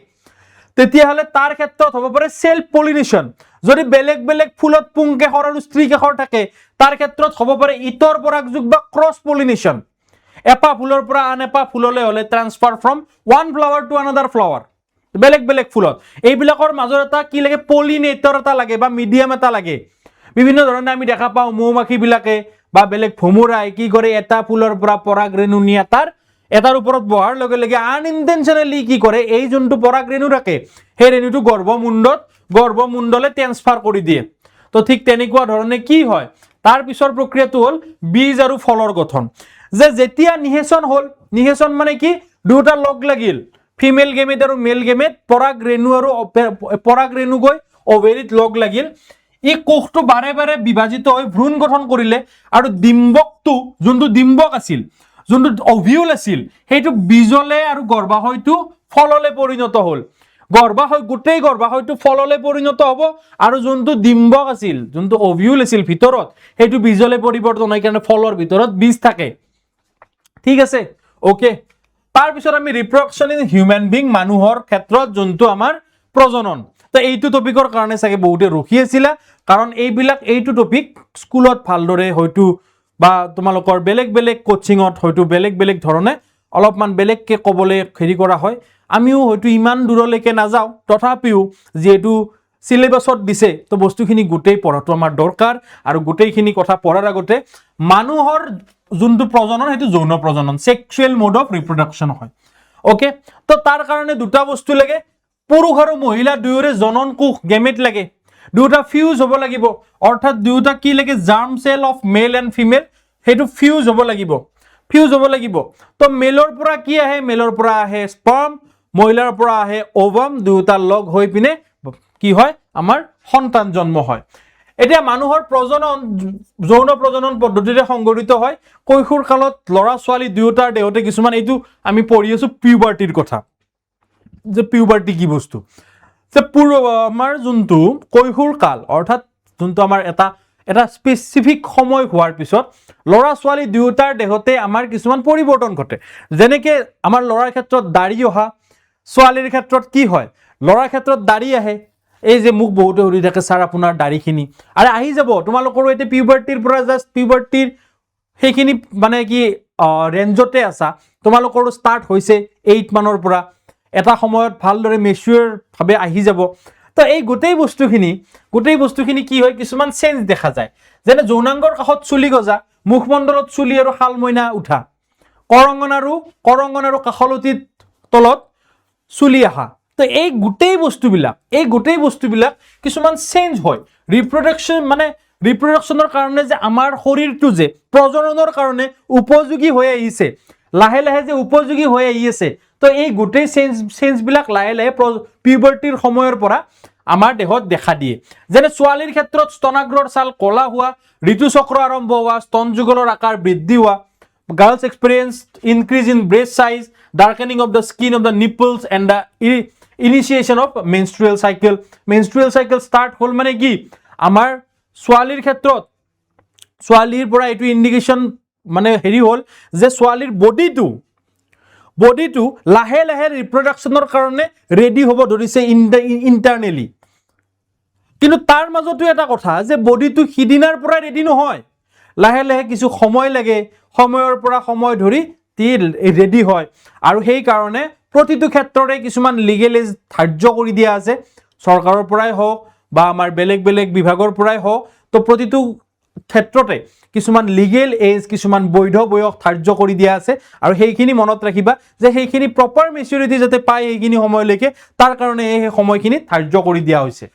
তেতিয়াহলে তাৰ ক্ষেত্ৰত হ'ব পাৰে সেলফ পলিনেশন যদি বেলেগ বেলেগ ফুলত পুং কেশৰ আৰু স্ত্ৰী কেশৰ থাকে তাৰ ক্ষেত্ৰত হ'ব পাৰে ইতৰ পৰাগযোগ বা ক্ৰছ পলিনেশন এপা ফুলৰ পৰা আন এপা ফুললৈ হলে transfer from one flower to another flower বেলেগ বেলেগ ফুলত এইবিলাকৰ মাজৰ এটা কি লাগে পলিনেটৰ এটা লাগে বা মিডিয়াম এটা লাগে বিভিন্ন ধৰণে আমি দেখা পাওঁ মৌমাখি বিলাকে বা বেলেগ ভমুৰাই কি কৰে এটা ফুলৰ পৰা পৰাগ ৰেণু নিয়া এটাৰ ওপৰত বহাৰ লগে লগে আনইনটেনশনালি কি কৰে এই যোনটো পৰাগ ৰেণু থাকে সেই ৰেণুটো গৰ্ভমুণ্ডলে ট্ৰান্সফাৰ কৰি দিয়ে তো ঠিক তেনেকুৱা ধৰণে কি হয় তাৰ পিছৰ প্ৰক্ৰিয়াটো হল বীজ আৰু ফলৰ গঠন যে যেতিয়া নিহেচন মানে কি দুটা লগ লাগিল ফিমেল গেমেট আৰু মেল গেমেট পৰাগ ৰেণু গৈ ওভেৰিত লগ লাগিল এই কোষটো বাৰে বাৰে বিভাজিত হৈ ভ্ৰূণ গঠন কৰিলে আৰু ডিম্বকটো যোনটো ডিম্বক আছিল যোনটো অভিউল আছিল সেইটো বীজলে আৰু গৰ্ভাশয়টো ফললে পৰিণত হল গোটেই গৰ্ভাশয়টো ফললে পৰিণত হ'ব আৰু যোনটো ডিম্বক আছিল যোনটো অভিউল আছিল ভিতৰত সেইটো বীজলে পৰিৱৰ্তন হয় কাৰণে ফলৰ ভিতৰত বীজ থাকে ঠিক আছে ওকে তাৰ পিছত আমি ৰিপ্ৰডাকচন ইন হিউম্যান বিং মানুহৰ ক্ষেত্ৰত যোনটো আমাৰ প্ৰজনন তো এইটো টপিকৰ কাৰণে চাগে বহুতে ৰখি আছিল কাৰণ এইটো টপিক স্কুলত ভালদৰে হয়তো বা তোমালোকৰ বেলেগ বেলেগ কোচিংত হয়তো বেলেগ বেলেগ ধৰণে অলপমান বেলেগকে ক'বলৈ হেৰি কৰা হয় আমিও হয়তো ইমান দূৰলৈকে নাযাওঁ তথাপিও যেহেতু সিলেবাছত দিছে তো বস্তুখিনি গোটেই পঢ়াটো আমাৰ দৰকাৰ আৰু গোটেইখিনি কথা পঢ়াৰ আগতে মানুহৰ যোনটো প্ৰজনন সেইটো যৌন প্ৰজনন সেক্সুৱেল মোড অফ ৰিপ্ৰডাকচন হয় ওকে তো তাৰ কাৰণে দুটা বস্তু লাগে পুৰুষ আৰু মহিলা দুয়োৰে জনন কোষ গেমেট লাগে দুটা ফিউজ হ'ব লাগিব অৰ্থাৎ দুটা কি লাগে germ cell of male and female সেইটো ফিউজ হ'ব লাগিব তো মেলৰ পৰা কি আহে মেলৰ পৰা আহে স্পাৰ্ম মহিলাৰ পৰা আহে ওভাম দুটা লগ হৈ পিনে কি হয় আমাৰ সন্তান জন্ম হয় এতিয়া মানুহৰ প্ৰজনন যৌন প্ৰজনন পদ্ধতিৰে সংঘটিত হয় কৈশোৰ কালত লৰা ছোৱালী দুয়োটাৰ দেহতে কিছুমান এইটো আমি পঢ়ি আছো পিউবাৰ্টিৰ কথা যে পিউবাৰ্টি কি বস্তু যে আমাৰ যোনটো কৈশোৰ কাল অৰ্থাৎ যোনটো আমাৰ এটা স্পেচিফিক সময় হোৱাৰ পিছত লৰা ছোৱালী দুয়োটাৰ দেহতে আমাৰ কিছুমান পৰিৱৰ্তন ঘটে যেনেকে আমাৰ লৰাৰ ক্ষেত্ৰত দাড়ি অহা ছোৱালীৰ ক্ষেত্ৰত কি হয় লৰাৰ ক্ষেত্ৰত দাড়ি আহে এই যে মোক বহুতে সুধি থাকে স্যাৰ আপোনাৰ দাড়িখিনি আৰে আহি যাব তোমালোকৰ এতে পিউবাৰ্টিৰ পৰা জাস্ট পিউবাৰ্টিৰ সেইখিনি মানে কি ৰেঞ্জতে আছা তোমালোকৰ ষ্টাৰ্ট হৈছে 8 মানৰ পৰা এটা সময়ত ভালদৰে মেচুৰ ভাবে আহি যাব তো এই গোটেই বস্তুখিনি কি হয় কিছুমান চেঞ্জ দেখা যায় যেনে যৌনাংগৰ কাষত চুলি গজা মুখমণ্ডলত চুলি আৰু হালমইনা উঠা কৰংগন আৰু কাষলতিৰ তলত চুলি আহা তো এই গোটেই বস্তুবিলাক কিছুমান চেঞ্জ হয় ৰিপ্ৰডাকচনৰ কাৰণে যে আমাৰ শৰীৰটো যে প্ৰজননৰ কাৰণে উপযোগী হৈ আহিছে লাহে লাহে যে উপযোগী হৈ আহি আছে তো এই গোটেই চেঞ্জ বিলাক লাহে লাহে পিউবাৰ্টিৰ সময়ৰ পৰা আমাৰ দেহত দেখা দিয়ে যেনে ছোৱালীৰ ক্ষেত্ৰত স্তনাগ্ৰৰ ছাল কলা হোৱা ঋতুচক্ৰ আৰম্ভ হোৱা স্তন যুগলৰ আকাৰ বৃদ্ধি হোৱা girls experience increase in breast size darkening of the skin of the nipples and the initiation of menstrual cycle start হল মানে কি আমাৰ ছোৱালীৰ ক্ষেত্ৰত ছোৱালীৰ পৰা এটো ইন্ডিকেশন মানে হেৰি হল যে ছোৱালীৰ বডিটো লাহে লাহে ৰিপ্ৰডাকচনৰ কাৰণে ৰেডি হ'ব ধৰিছে ইন্টাৰনেলি কিন্তু তাৰ মাজতো এটা কথা যে বডিটো সিদিনাৰ পৰা ৰেডি নহয় লাহে লাহে কিছু সময় লাগে সময়ৰ পৰা সময় ধৰি ৰেডি হয় আৰু সেই কাৰণে প্ৰতিটো ক্ষেত্ৰৰে কিছুমান লিগেল এজ ধাৰ্য কৰি দিয়া আছে চৰকাৰৰ পৰাই হওক বা আমাৰ বেলেগ বেলেগ বিভাগৰ পৰাই হওক তো প্ৰতিটো ক্ষেত্ৰতে কিছুমান লিগেল এজ কিছুমান বৈধ বয়স ধাৰ্য কৰি দিয়া আছে আৰু সেইখিনি মনত ৰাখিবা যে সেইখিনি প্ৰপাৰ মেচুৰিটি যাতে পায় এইখিনি সময়লৈকে তাৰ কাৰণে এই সময়খিনি ধাৰ্য কৰি দিয়া হৈছে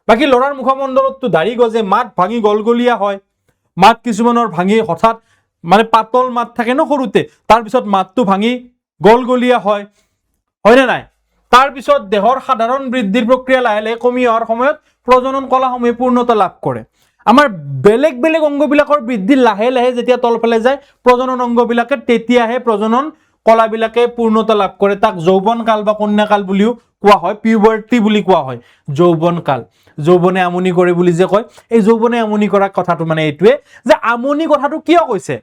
বাকি লৰাৰ মুখমণ্ডলতটো দাড়ি গজে মাত ভাঙি গলগলীয়া হয় মাত কিছুমানৰ ভাঙি হঠাৎ মানে পাতল মাত থাকে ন সৰুতে, তাৰপিছত মাতটো ভাঙি গলগলীয়া হয়, হয়নে নাই? তাৰপিছত দেহৰ সাধাৰণ বৃদ্ধিৰ প্ৰক্ৰিয়া লাহে লাহে কমি অহাৰ সময়ত প্ৰজনন কলাসমূহে পূৰ্ণতা লাভ কৰে। আমাৰ বেলেগ বেলেগ অংগবিলাকৰ বৃদ্ধি লাহে লাহে যেতিয়া তলফালে যায় প্ৰজনন অংগবিলাকে, তেতিয়াহে প্ৰজনন কলাবিলাকে পূৰ্ণতা লাভ কৰে। তাক যৌৱন কাল বা কন্যা কাল বুলিও কোৱা হয়, পিউবাৰ্টি বুলি কোৱা হয়। যৌৱন কাল, যৌৱনে আমনি কৰে বুলি যে কয়, এই যৌৱনে আমনি কৰা কথাটো মানে এইটোৱে যে আমনি কথাটো কিয় কৈছে।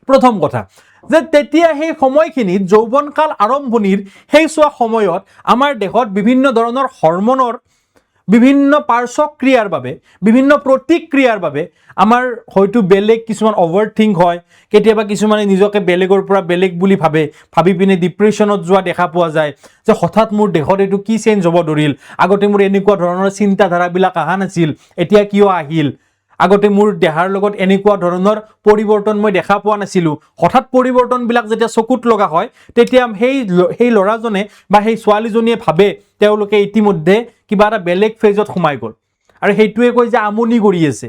প্ৰথম কথা যে তেতিয়া সেই সময়খিনিত যৌৱন কাল আৰম্ভণিৰ সেই চোৱা সময়ত আমাৰ দেহত বিভিন্ন ধৰণৰ হৰমনৰ বিভিন্ন পাৰ্শ্বক্ৰিয়াৰ বাবে, বিভিন্ন প্ৰতিক্ৰিয়াৰ বাবে আমাৰ হয়তো বেলেগ কিছুমান অভাৰ থিংক হয়, কেতিয়াবা কিছুমানে নিজকে বেলেগৰ পৰা বেলেগ বুলি ভাবি পিনে ডিপ্ৰেশ্যনত যোৱা দেখা পোৱা যায়, যে হঠাৎ মোৰ দেহত এইটো কি চেঞ্জ হ'ব ধৰিল, আগতে মোৰ এনেকুৱা ধৰণৰ চিন্তাধাৰাবিলাক অহা নাছিল, এতিয়া কিয় আহিল, আগতে মোৰ দেহাৰ লগত এনেকুৱা ধৰণৰ পৰিৱৰ্তন মই দেখা পোৱা নাছিলোঁ, হঠাৎ পৰিৱৰ্তনবিলাক যেতিয়া চকুত লগা হয় তেতিয়া সেই ল'ৰাজনে বা সেই ছোৱালীজনীয়ে ভাবে তেওঁলোকে ইতিমধ্যে কিবা এটা বেলেগ ফেজত সোমাই গ'ল, আৰু সেইটোৱে কয় যে আমনি কৰি আছে।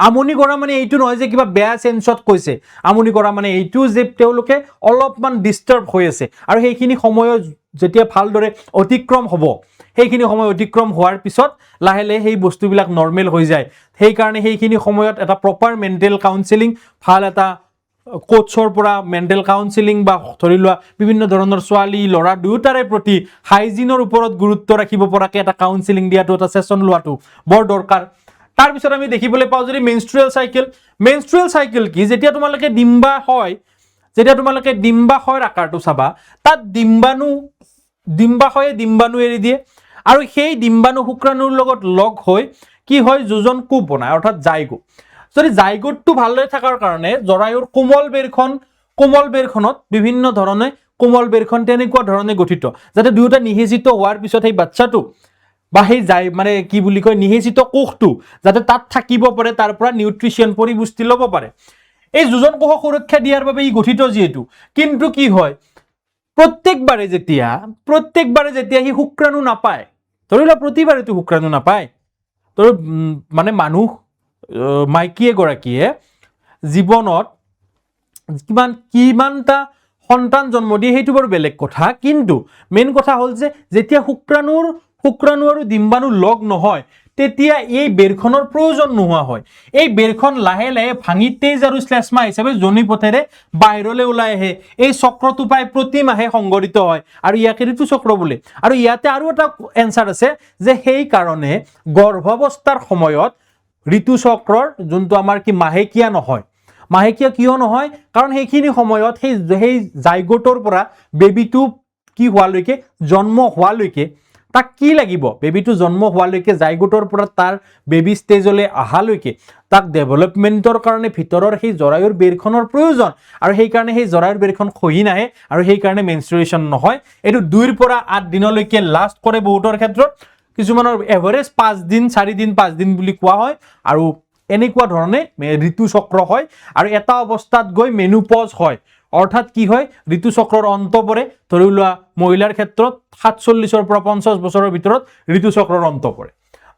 আমনি কৰা মানে এইটো নহয় যে কিবা বেয়া চেঞ্চত কৈছে, আমনি কৰা মানে এইটো যে তেওঁলোকে অলপমান ডিষ্টাৰ্ব হৈ আছে, আৰু সেইখিনি সময়ত যেতিয়া ভালদৰে অতিক্ৰম হ'ব, সেইখিনি সময় অতিক্ৰম হোৱাৰ পিছত লাহে লাহে সেই বস্তুবিলাক নৰ্মেল হৈ যায়। সেইকাৰণে সেইখিনি সময়ত এটা প্ৰপাৰ মেণ্টেল কাউন্সেলিং, ভাল এটা কোচৰ পৰা মেণ্টেল কাউন্সেলিং বা ধৰি লোৱা বিভিন্ন ধৰণৰ ছোৱালী ল'ৰা দুয়োটাৰে প্ৰতি হাইজিনৰ ওপৰত গুৰুত্ব ৰাখিব পৰাকৈ এটা কাউন্সেলিং দিয়াটো, এটা ছেশ্যন লোৱাটো বৰ দৰকাৰ। তাৰপিছত আমি দেখিবলৈ পাওঁ যদি মেনষ্ট্ৰুৱেল চাইকেল কি, যেতিয়া তোমালোকে ডিম্বাশয়ৰ আকাৰটো চাবা, তাত ডিম্বাশয়ে ডিম্বাণু এৰি দিয়ে, আৰু সেই ডিম্বাণু শুক্ৰাণুৰ লগত লগ হৈ কি হয়, যোজন কোষ বনায়, অৰ্থাৎ জাইগোট। যদি জাইগোটটো ভালদৰে থকাৰ কাৰণে জৰায়ুৰ কোমল বেৰখনত বিভিন্ন ধৰণে কোমল বেৰখন তেনেকুৱা ধৰণে গঠিত, যাতে দুয়োটা নিষেচিত হোৱাৰ পিছত সেই বাচ্চাটো বা সেই মানে কি বুলি কয় নিষেচিত কোষটো যাতে তাত থাকিব পাৰে, তাৰ পৰা নিউট্ৰিশ্যন পৰিপুষ্টি ল'ব পাৰে। এই যোজন কোষক সুৰক্ষা দিয়াৰ বাবে ই গঠিত যিহেতু, কিন্তু কি হয় প্ৰত্যেকবাৰে যেতিয়া সি শুক্ৰাণু নাপায়, ধৰি লোৱা প্ৰতিবাৰেতো শুক্ৰাণু নাপায়, মানে মানুহ মাইকী এগৰাকীয়ে জীৱনত কিমানটা সন্তান জন্ম দিয়ে সেইটো বাৰু বেলেগ কথা, কিন্তু মেইন কথা হ'ল যে যেতিয়া শুক্ৰাণু আৰু ডিম্বাণু লগ নহয় তেতিয়া এই বেৰখনৰ প্ৰয়োজন নোহোৱা হয়। এই বেৰখন লাহে লাহে ভাঙি তেজ আৰু শ্লেষ্মা হিচাপে যোনি পথেৰে বাহিৰলৈ ওলাই আহে। এই চক্ৰটো প্ৰায় প্ৰতি মাহে সংঘটিত হয়, আৰু ইয়াকে ঋতু চক্ৰ বোলে। আৰু ইয়াতে আৰু এটা এনচাৰ আছে যে সেই কাৰণে গৰ্ভাৱস্থাৰ সময়ত ঋতু চক্ৰৰ যোনটো আমাৰ কি মাহেকীয়া নহয়, মাহেকীয়া কিয় নহয়, কাৰণ সেইখিনি সময়ত সেই জাইগোটৰ পৰা বেবিটো কি হোৱালৈকে, জন্ম হোৱালৈকে তাক কি লাগিব, বেবিটো জন্ম হোৱালৈকে, জাইগোটৰ পৰা তাৰ বেবি ষ্টেজলৈ অহালৈকে তাক ডেভেলপমেণ্টৰ কাৰণে ভিতৰৰ সেই জৰায়ুৰ বেৰখনৰ প্ৰয়োজন, আৰু সেইকাৰণে সেই জৰায়ুৰ বেৰখন খহি নাহে, আৰু সেইকাৰণে মেনষ্ট্ৰুৱেশ্যন নহয়। এইটো 2 পৰা 8 দিনলৈকে লাষ্ট কৰে বহুতৰ ক্ষেত্ৰত, কিছুমানৰ এভাৰেজ 5 দিন 4 দিন 5 দিন বুলি কোৱা হয়, আৰু এনেকুৱা ধৰণে ঋতু চক্ৰ হয়, আৰু এটা অৱস্থাত গৈ মেনোপজ হয়, অৰ্থাৎ কি হয় ঋতু চক্ৰৰ অন্ত পৰে। ধৰি লোৱা মহিলাৰ ক্ষেত্ৰত 47 পৰা 50 বছৰৰ ভিতৰত ঋতু চক্ৰৰ অন্ত পৰে।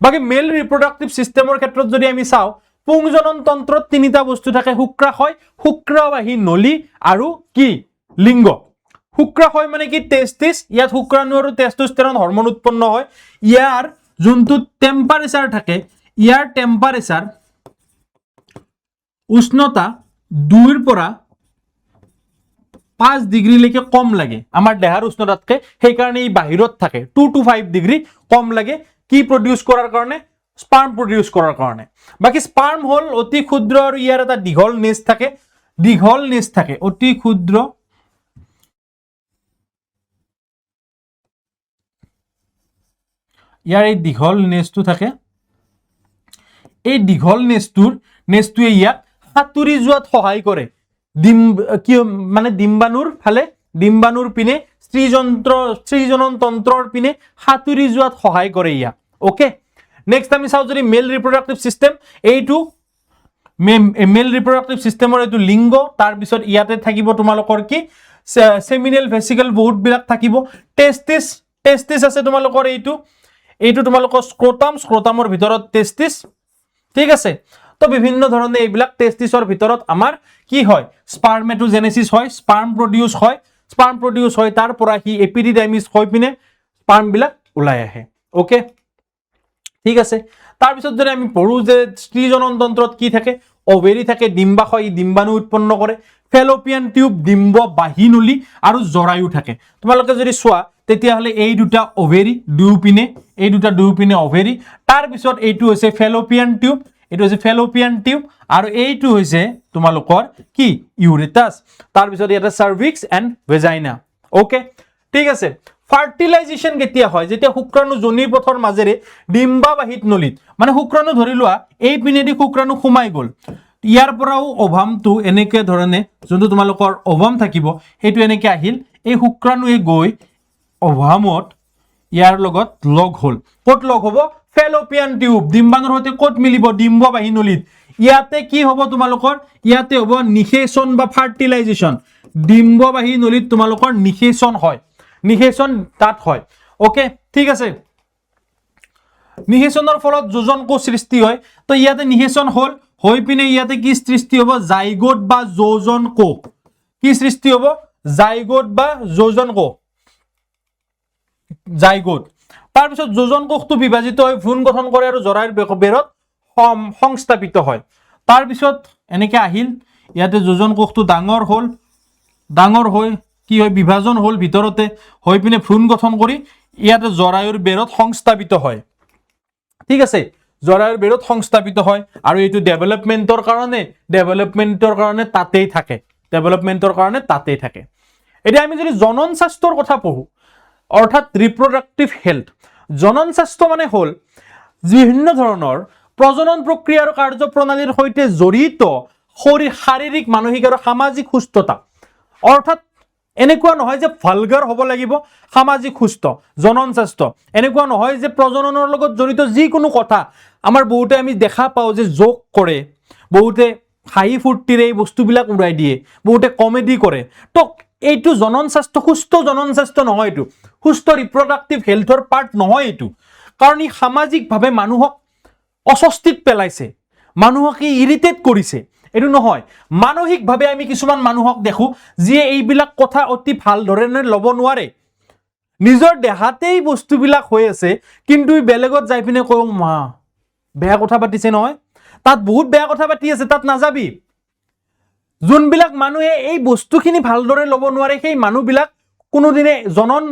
বাকী মেল ৰিপ্ৰডাক্টিভ চিষ্টেমৰ ক্ষেত্ৰত যদি আমি চাওঁ, পুংজনন তন্ত্ৰত 3টা বস্তু থাকে, শুক্ৰাশয়, শুক্ৰাবাহী নলী আৰু কি লিংগ। শুক্ৰাশয় মানে কি টেষ্টিছ, ইয়াত শুক্ৰাণু আৰু টেষ্টোষ্টেৰন হৰমন উৎপন্ন হয়। ইয়াৰ যোনটো টেম্পাৰেচাৰ থাকে, ইয়াৰ টেম্পাৰেচাৰ উষ্ণতা 2 পৰা 5 ডিগ্ৰীলৈকে কম লাগে আমাৰ দেহাৰ উষ্ণতাতকে, সেইকাৰণে ই বাহিৰত থাকে। 2 to 5 ডিগ্ৰী কম লাগে কি প্ৰডিউচ কৰাৰ কাৰণে, স্পাৰ্ম প্ৰডিউচ কৰাৰ কাৰণে। বাকী স্পাৰ্ম হ'ল অতি ক্ষুদ্ৰ, আৰু ইয়াৰ এটা দীঘল নেজ থাকে, অতি ক্ষুদ্ৰ ইয়াৰ এই দীঘল নেজটো থাকে। এই দীঘল নেজটোৱে ইয়াক সাঁতুৰি যোৱাত সহায় কৰে, মানে ডিম্বাণুৰ পিনে স্ত্ৰীজনন তন্ত্ৰৰ পিনে সাঁতুৰি যোৱাত সহায় কৰে ইয়াক। ওকে, নেক্সট আমি চাওঁ যদি মেল ৰিপ্ৰডাক্টিভ চিষ্টেম, এইটো মেল ৰিপ্ৰডাক্টিভ চিষ্টেমৰ এইটো লিংগ। তাৰপিছত ইয়াতে থাকিব তোমালোকৰ কি সেমিনেল ভেসিকল বহুতবিলাক থাকিব। টেষ্টিছ আছে তোমালোকৰ, এইটো তোমালোকৰ স্ক্ৰোটামৰ ভিতৰত টেষ্টিছ, ঠিক আছে। তো বিভিন্ন ধৰণে এইবিলাক টেষ্টিছৰ ভিতৰত আমাৰ কি হয় স্পাৰ্মেটোজেনেসিস হয় স্পাৰ্ম প্ৰডিউস হয় তাৰ পৰা হি এপিডিডাইমিস হৈ পিনে স্পাৰ্ম বিলাক ওলাই আহে ওকে ঠিক আছে তাৰ পিছত যদি আমি পঢ়ো যে স্ত্ৰী জননতন্ত্ৰত কি থাকে ওভেৰি থাকে ডিম্বাশয় ডিম্বাণু উৎপন্ন কৰে ফেলোপিয়ান টিউব ডিম্ব বাহিনলী আৰু জৰায়ু থাকে তোমালোকে যদি চোৱা তেতিয়া হলে এই দুটা ওভেৰি দুপিনে এই দুটা দুপিনে ওভেৰি তাৰ পিছত এইটো হৈছে ফেলোপিয়ান টিউব এটো হৈছে ফেলোপিয়ান টিউব আৰু এইটো হৈছে তোমালোকৰ কি ইউৰেটাস তাৰ পিছত এটা সাৰ্ভিক্স এন্ড ভেজাইনা ওকে ঠিক আছে ফাৰ্টিলাইজেশন কেতিয়া হয় যেতিয়া শুক্ৰাণু জনিৰ পথৰ মাজেৰে ডিম্বাবাহিত নলীত মানে শুক্ৰাণু ধৰি লোৱা এই পিনেদি শুক্ৰাণু সোমাই গল ইয়াৰ পৰাও ওভামটো এনেকে ধৰণে যোনটো তোমালোকৰ ওভাম থাকিব হেতু এনেকে আহিল এই শুক্ৰাণুৱে গৈ ওভামত ইয়াৰ লগত লগ হল কত লগ হ'ব ফেলোপিয়ান টিউব ডিম্বাণুৰ সৈতে কত মিলিব ডিম্ববাহী নলীত ইয়াতে কি হ'ব তোমালোকৰ ইয়াতে হ'ব নিষেচন বা ফাৰ্টিলাইজেশন ডিম্ববাহী নলীত তোমালোকৰ নিষেচন হয় নিষেচন তাত হয় ওকে ঠিক আছে নিষেচনৰ ফলত যোজন কোষ সৃষ্টি হয় তো ইয়াতে নিষেচন হল হৈ পিনে ইয়াতে কি সৃষ্টি হ'ব জাইগোট বা যোজন কোষ কি সৃষ্টি হ'ব জাইগোট বা যোজন কোষ জাইগোট তাৰ পিছত যোজন কোষটো বিভাজিত হৈ ভ্ৰূণ গঠন কৰে আৰু জৰায়ুৰ বেৰত সংস্থাপিত হয় তাৰ পিছত এনেকে আহিল ইয়াতে যোজন কোষটো ডাঙৰ হৈ কি হয় বিভাজন হল ভিতৰতে হৈ পিনে ভ্ৰূণ গঠন কৰি ইয়াতে জৰায়ুৰ বেৰত সংস্থাপিত হয় ঠিক আছে জৰায়ুৰ বেৰত সংস্থাপিত হয় আৰু এইটো ডেভেলপমেন্টৰ কাৰণে তাতেই থাকে এতিয়া আমি যদি জনন স্বাস্থ্যৰ কথা পঢ়ো অৰ্থাৎ ৰিপ্ৰডাক্টিভ হেলথ জনন স্বাস্থ্য মানে হল বিভিন্ন ধৰণৰ প্ৰজনন প্ৰক্ৰিয়া আৰু কাৰ্যপ্ৰণালীৰ সৈতে জড়িত শাৰীৰিক মানসিক আৰু সামাজিক সুস্থতা অৰ্থাৎ এনেকুৱা নহয় যে ভালগাৰ হ'ব লাগিব সামাজিক সুস্থ জনন স্বাস্থ্য এনেকুৱা নহয় যে প্ৰজননৰ লগত জড়িত যিকোনো কথা আমাৰ বহুতে আমি দেখা পাওঁ যে জোক কৰে বহুতে হাঁহি ফূৰ্তিৰে এই বস্তুবিলাক উৰাই দিয়ে বহুতে কমেডি কৰে তো এইটো জনন স্বাস্থ্য সুস্থ জনন স্বাস্থ্য নহয় এইটো সুস্থ ৰিপ্ৰডাক্টিভ হেলথৰ পাৰ্ট নহয় এইটো কাৰণ ই সামাজিকভাৱে মানুহক অস্বস্তিত পেলাইছে মানুহক ইৰিটেট কৰিছে এটো নহয় মানসিকভাৱে আমি কিছুমান মানুহক দেখো যিয়ে এইবিলাক কথা অতি ভাল ধৰণে লব নোৱাৰে নিজৰ দেহাতেই বস্তুবিলাক হৈ আছে কিন্তু বেলেগত যাই পিনে কয় মা বেয়া কথা পাতিছে নহয় তাত বহুত বেয়া কথা পাতি আছে তাত নাযাবি যোনবিলাক মানুহে এই বস্তুখিনি ভালদৰে লব নোৱাৰে সেই মানুহবিলাক কোনোদিনে জনন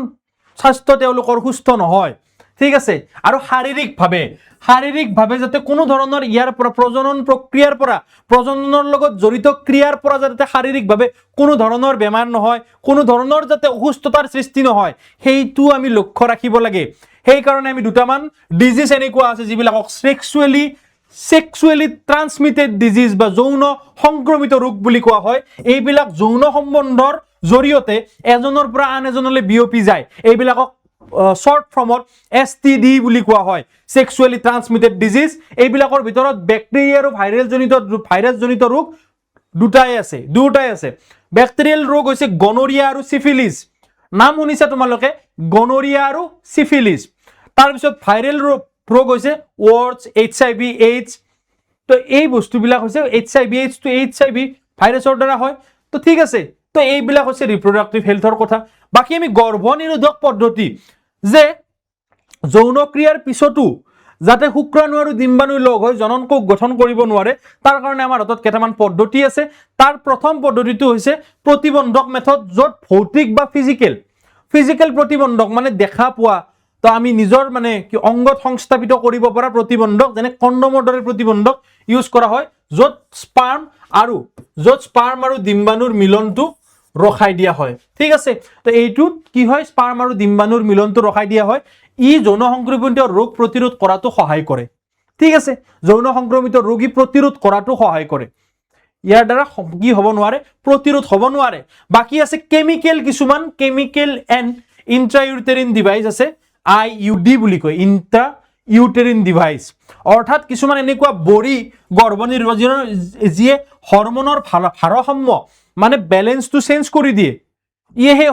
স্বাস্থ্য তেওঁলোকৰ সুস্থ নহয় ঠিক আছে আৰু শাৰীৰিকভাৱে যাতে কোনো ধৰণৰ ইয়াৰ পৰা প্ৰজনন প্ৰক্ৰিয়াৰ পৰা প্ৰজননৰ লগত জড়িত ক্ৰিয়াৰ পৰা যাতে শাৰীৰিকভাৱে কোনো ধৰণৰ বেমাৰ নহয় কোনো ধৰণৰ যাতে অসুস্থতাৰ সৃষ্টি নহয় সেইটো আমি লক্ষ্য ৰাখিব লাগে সেই কাৰণে আমি দুটামান ডিজিজ এনেকুৱা আছে যিবিলাকক সেক্সুৱেলি ট্ৰান্সমিটেড ডিজিজ বা যৌন সংক্ৰমিত ৰোগ বুলি কোৱা হয় এইবিলাক যৌন সম্বন্ধৰ জৰিয়তে এজনৰ পৰা আন এজনলৈ বিয়পি যায় এইবিলাকক শৰ্ট ফৰ্মত এসটিডি বুলি কোৱা হয় সেক্সুৱেলি ট্ৰান্সমিটেড ডিজিজ এইবিলাকৰ ভিতৰত ব্যাকটেৰিয়া আৰু ভাইৰাছজনিত ৰোগ দুটাই আছে ব্যাকটেৰিয়েল ৰোগ হৈছে গনোৰিয়া আৰু সিফিলিস নাম শুনিছা তোমালোকে গনোৰিয়া আৰু সিফিলিস তাৰ পিছত ভাইৰেল ৰোগ হৈছে ওয়াৰ্ডছ এইচআইভি এইডছ তো এই বস্তুবিলাক হৈছে এইচআইভি এইডছ তো এইচআইভি ভাইৰাছৰ দ্বাৰা হয় তো ঠিক আছে তো এইবিলাক হৈছে ৰিপ্ৰডাক্টিভ হেলথৰ কথা বাকি আমি গৰ্ভনিৰোধক পদ্ধতি যে যৌন ক্ৰিয়াৰ পিছতো যাতে শুক্ৰাণু আৰু ডিম্বাণু লগ হৈ জনন কোষ গঠন কৰিব নোৱাৰে তাৰ কাৰণে আমাৰ হাতত কেইটামান পদ্ধতি আছে তাৰ প্ৰথম পদ্ধতিটো হৈছে প্ৰতিবন্ধক মেথড যত ভৌতিক বা ফিজিক্যাল প্ৰতিবন্ধক মানে দেখা পোৱা তো আমি নিজৰ মানে কি অংগত সংস্থাপিত কৰিব পৰা প্ৰতিবন্ধক যেনে কণ্ডমৰ দৰে প্ৰতিবন্ধক ইউজ কৰা হয় যত স্পাৰ্ম আৰু ডিম্বাণুৰ মিলনটো ৰখাই দিয়া হয় ঠিক আছে তো এইটো কি হয় স্পাৰ্ম আৰু ডিম্বাণুৰ মিলনটো ৰখাই দিয়া হয় ই যৌন সংক্ৰমিত ৰোগ প্ৰতিৰোধ কৰাটো সহায় কৰে ঠিক আছে যৌন সংক্ৰমিত ৰোগী প্ৰতিৰোধ কৰাটো সহায় কৰে ইয়াৰ দ্বাৰা কি হ'ব নোৱাৰে প্ৰতিৰোধ হ'ব নোৱাৰে বাকি আছে কিছুমান কেমিক্যাল এণ্ড ইন্ট্ৰাইউটেৰিন ডিভাইস আছে আইইউডি বুলি কয় ইউটেৰিন ডিভাইস অৰ্থাৎ কিছুমান এনেকুৱা বড়ি গৰ্ভনিৰোধনৰ যিয়ে হৰমনৰ ভাৰসাম্য মানে ব্যালেন্সটো চেঞ্জ কৰি দিয়ে সেই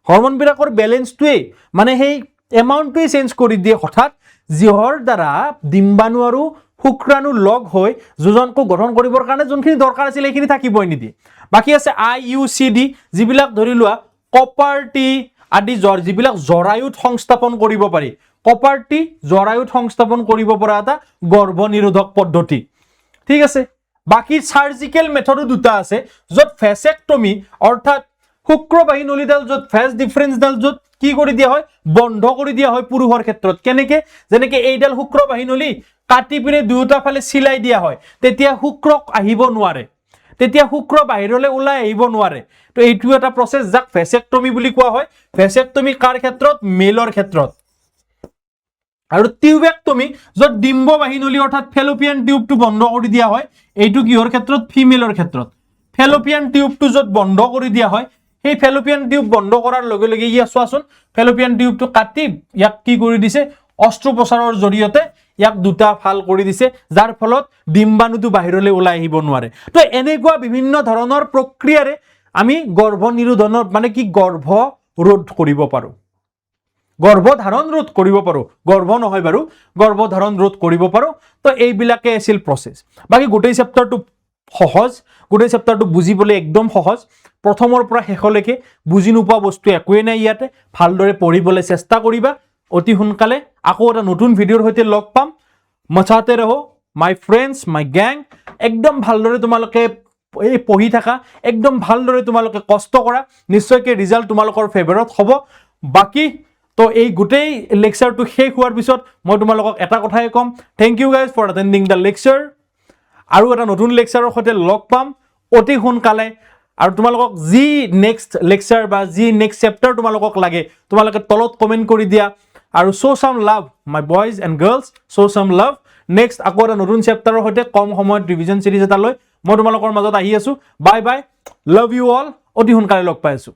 হৰমনবিলাকৰ ব্যালেন্সটোৱে মানে সেই এমাউন্টটোৱে চেঞ্জ কৰি দিয়ে হঠাৎ যিহৰ দ্বাৰা ডিম্বাণু আৰু শুক্ৰাণু লগ হৈ যোজনকোষ গঠন কৰিবৰ কাৰণে যোনখিনি দৰকাৰ আছিল এইখিনি থাকিবই নিদিয়ে বাকি আছে IUCD যিবিলাক ধৰি লোৱা কপাৰ টি আদি যিবিলাক জৰায়ুত সংস্থাপন কৰিব পাৰি কপাৰ টি জৰায়ুত সংস্থাপন কৰিব পৰা এটা গৰ্ভনিৰোধক পদ্ধতি ঠিক আছে বাকি সাৰ্জিক্যাল মেথডও দুটা আছে যত ভেসেক্টমি অৰ্থাৎ শুক্ৰবাহী নলীডাল যত ভেজ ডিফাৰেন্সডাল যত কি কৰি দিয়া হয় বন্ধ কৰি দিয়া হয় পুৰুষৰ ক্ষেত্ৰত কেনেকে যেনেকে এইডাল শুক্ৰবাহী নলী কাটি পিনে দুয়োটা ফালে সিলাই দিয়া হয় তেতিয়া শুক্ৰক আহিব নোৱাৰে তেতিয়া শুক্ৰ বাহিৰলৈ ওলাই আহিব নোৱাৰে তো এইটো এটা প্ৰসেস যাক ভেসেক্টমি বুলি কোৱা হয় ভেসেক্টমি কাৰ ক্ষেত্ৰত মেলৰ ক্ষেত্ৰত আৰু টিউবেক্টমি যত ডিম্ববাহী নলী অৰ্থাৎ ফেলোপিয়ান টিউবটো বন্ধ কৰি দিয়া হয় এইটো কিহৰ ক্ষেত্ৰত ফিমেলৰ ক্ষেত্ৰত ফেলোপিয়ান টিউবটো যত বন্ধ কৰি দিয়া হয় এই ফেলোপিয়ান টিউব বন্ধ কৰাৰ লগে লগে ইয়া চোৱাচোন ফেলোপিয়ান টিউবটো কাটি ইয়াক কি কৰি দিছে অস্ত্ৰোপচাৰৰ জৰিয়তে ইয়াক দুটা ফাল কৰি দিছে যাৰ ফলত ডিম্বাণুটো বাহিৰলৈ ওলাই আহিব নোৱাৰে তো এনেকুৱা বিভিন্ন ধৰণৰ প্ৰক্ৰিয়াৰে আমি গৰ্ভনিৰোধনৰ মানে কি গৰ্ভ ৰোধ কৰিব পাৰো গৰ্ভধাৰণ ৰোধ কৰিব পাৰো গৰ্ভ নহয় বাৰু গৰ্ভধাৰণ ৰোধ কৰিব পাৰো তো এইবিলাকে আছিল প্ৰসেস বাকি গোটেই চেপ্টাৰটো সহজ গোটেই চেপ্টাৰটো বুজিবলৈ একদম সহজ প্ৰথমৰ পৰা শেষলৈকে বুজি নোপোৱা বস্তু একোৱে নাই ইয়াতে ভালদৰে পঢ়িবলৈ চেষ্টা কৰিবা অতি সোনকালে আকৌ এটা নতুন ভিডিঅ'ৰ সৈতে লগ পাম মচাতে ৰহো মাই ফ্ৰেণ্ডছ মাই গ্যাং একদম ভালদৰে তোমালোকে এই পঢ়ি থাকা একদম ভালদৰে তোমালোকে কষ্ট কৰা নিশ্চয়কৈ ৰিজাল্ট তোমালোকৰ ফেভাৰত হ'ব বাকি তো এই গোটেই লেকচাৰটো শেষ হোৱাৰ পিছত মই তোমালোকক এটা কথাই কম thank you guys for attending the lecture আৰু এটা নতুন লেকচাৰৰ সৈতে লগ পাম অতি সোনকালে আৰু তোমালোকক যি নেক্সট লেকচাৰ বা যি নেক্সট চেপ্টাৰ তোমালোকক লাগে তোমালোকে তলত কমেন্ট কৰি দিয়া আৰু show some love my boys and girls show some love next আকৌ এটা নতুন চেপ্টাৰৰ সৈতে কম সময়ত ৰিভিজন সিৰিজ এটা লৈ মই তোমালোকৰ মাজত আহি আছো bye bye love you all অতি সোনকালে লগ পাই আছো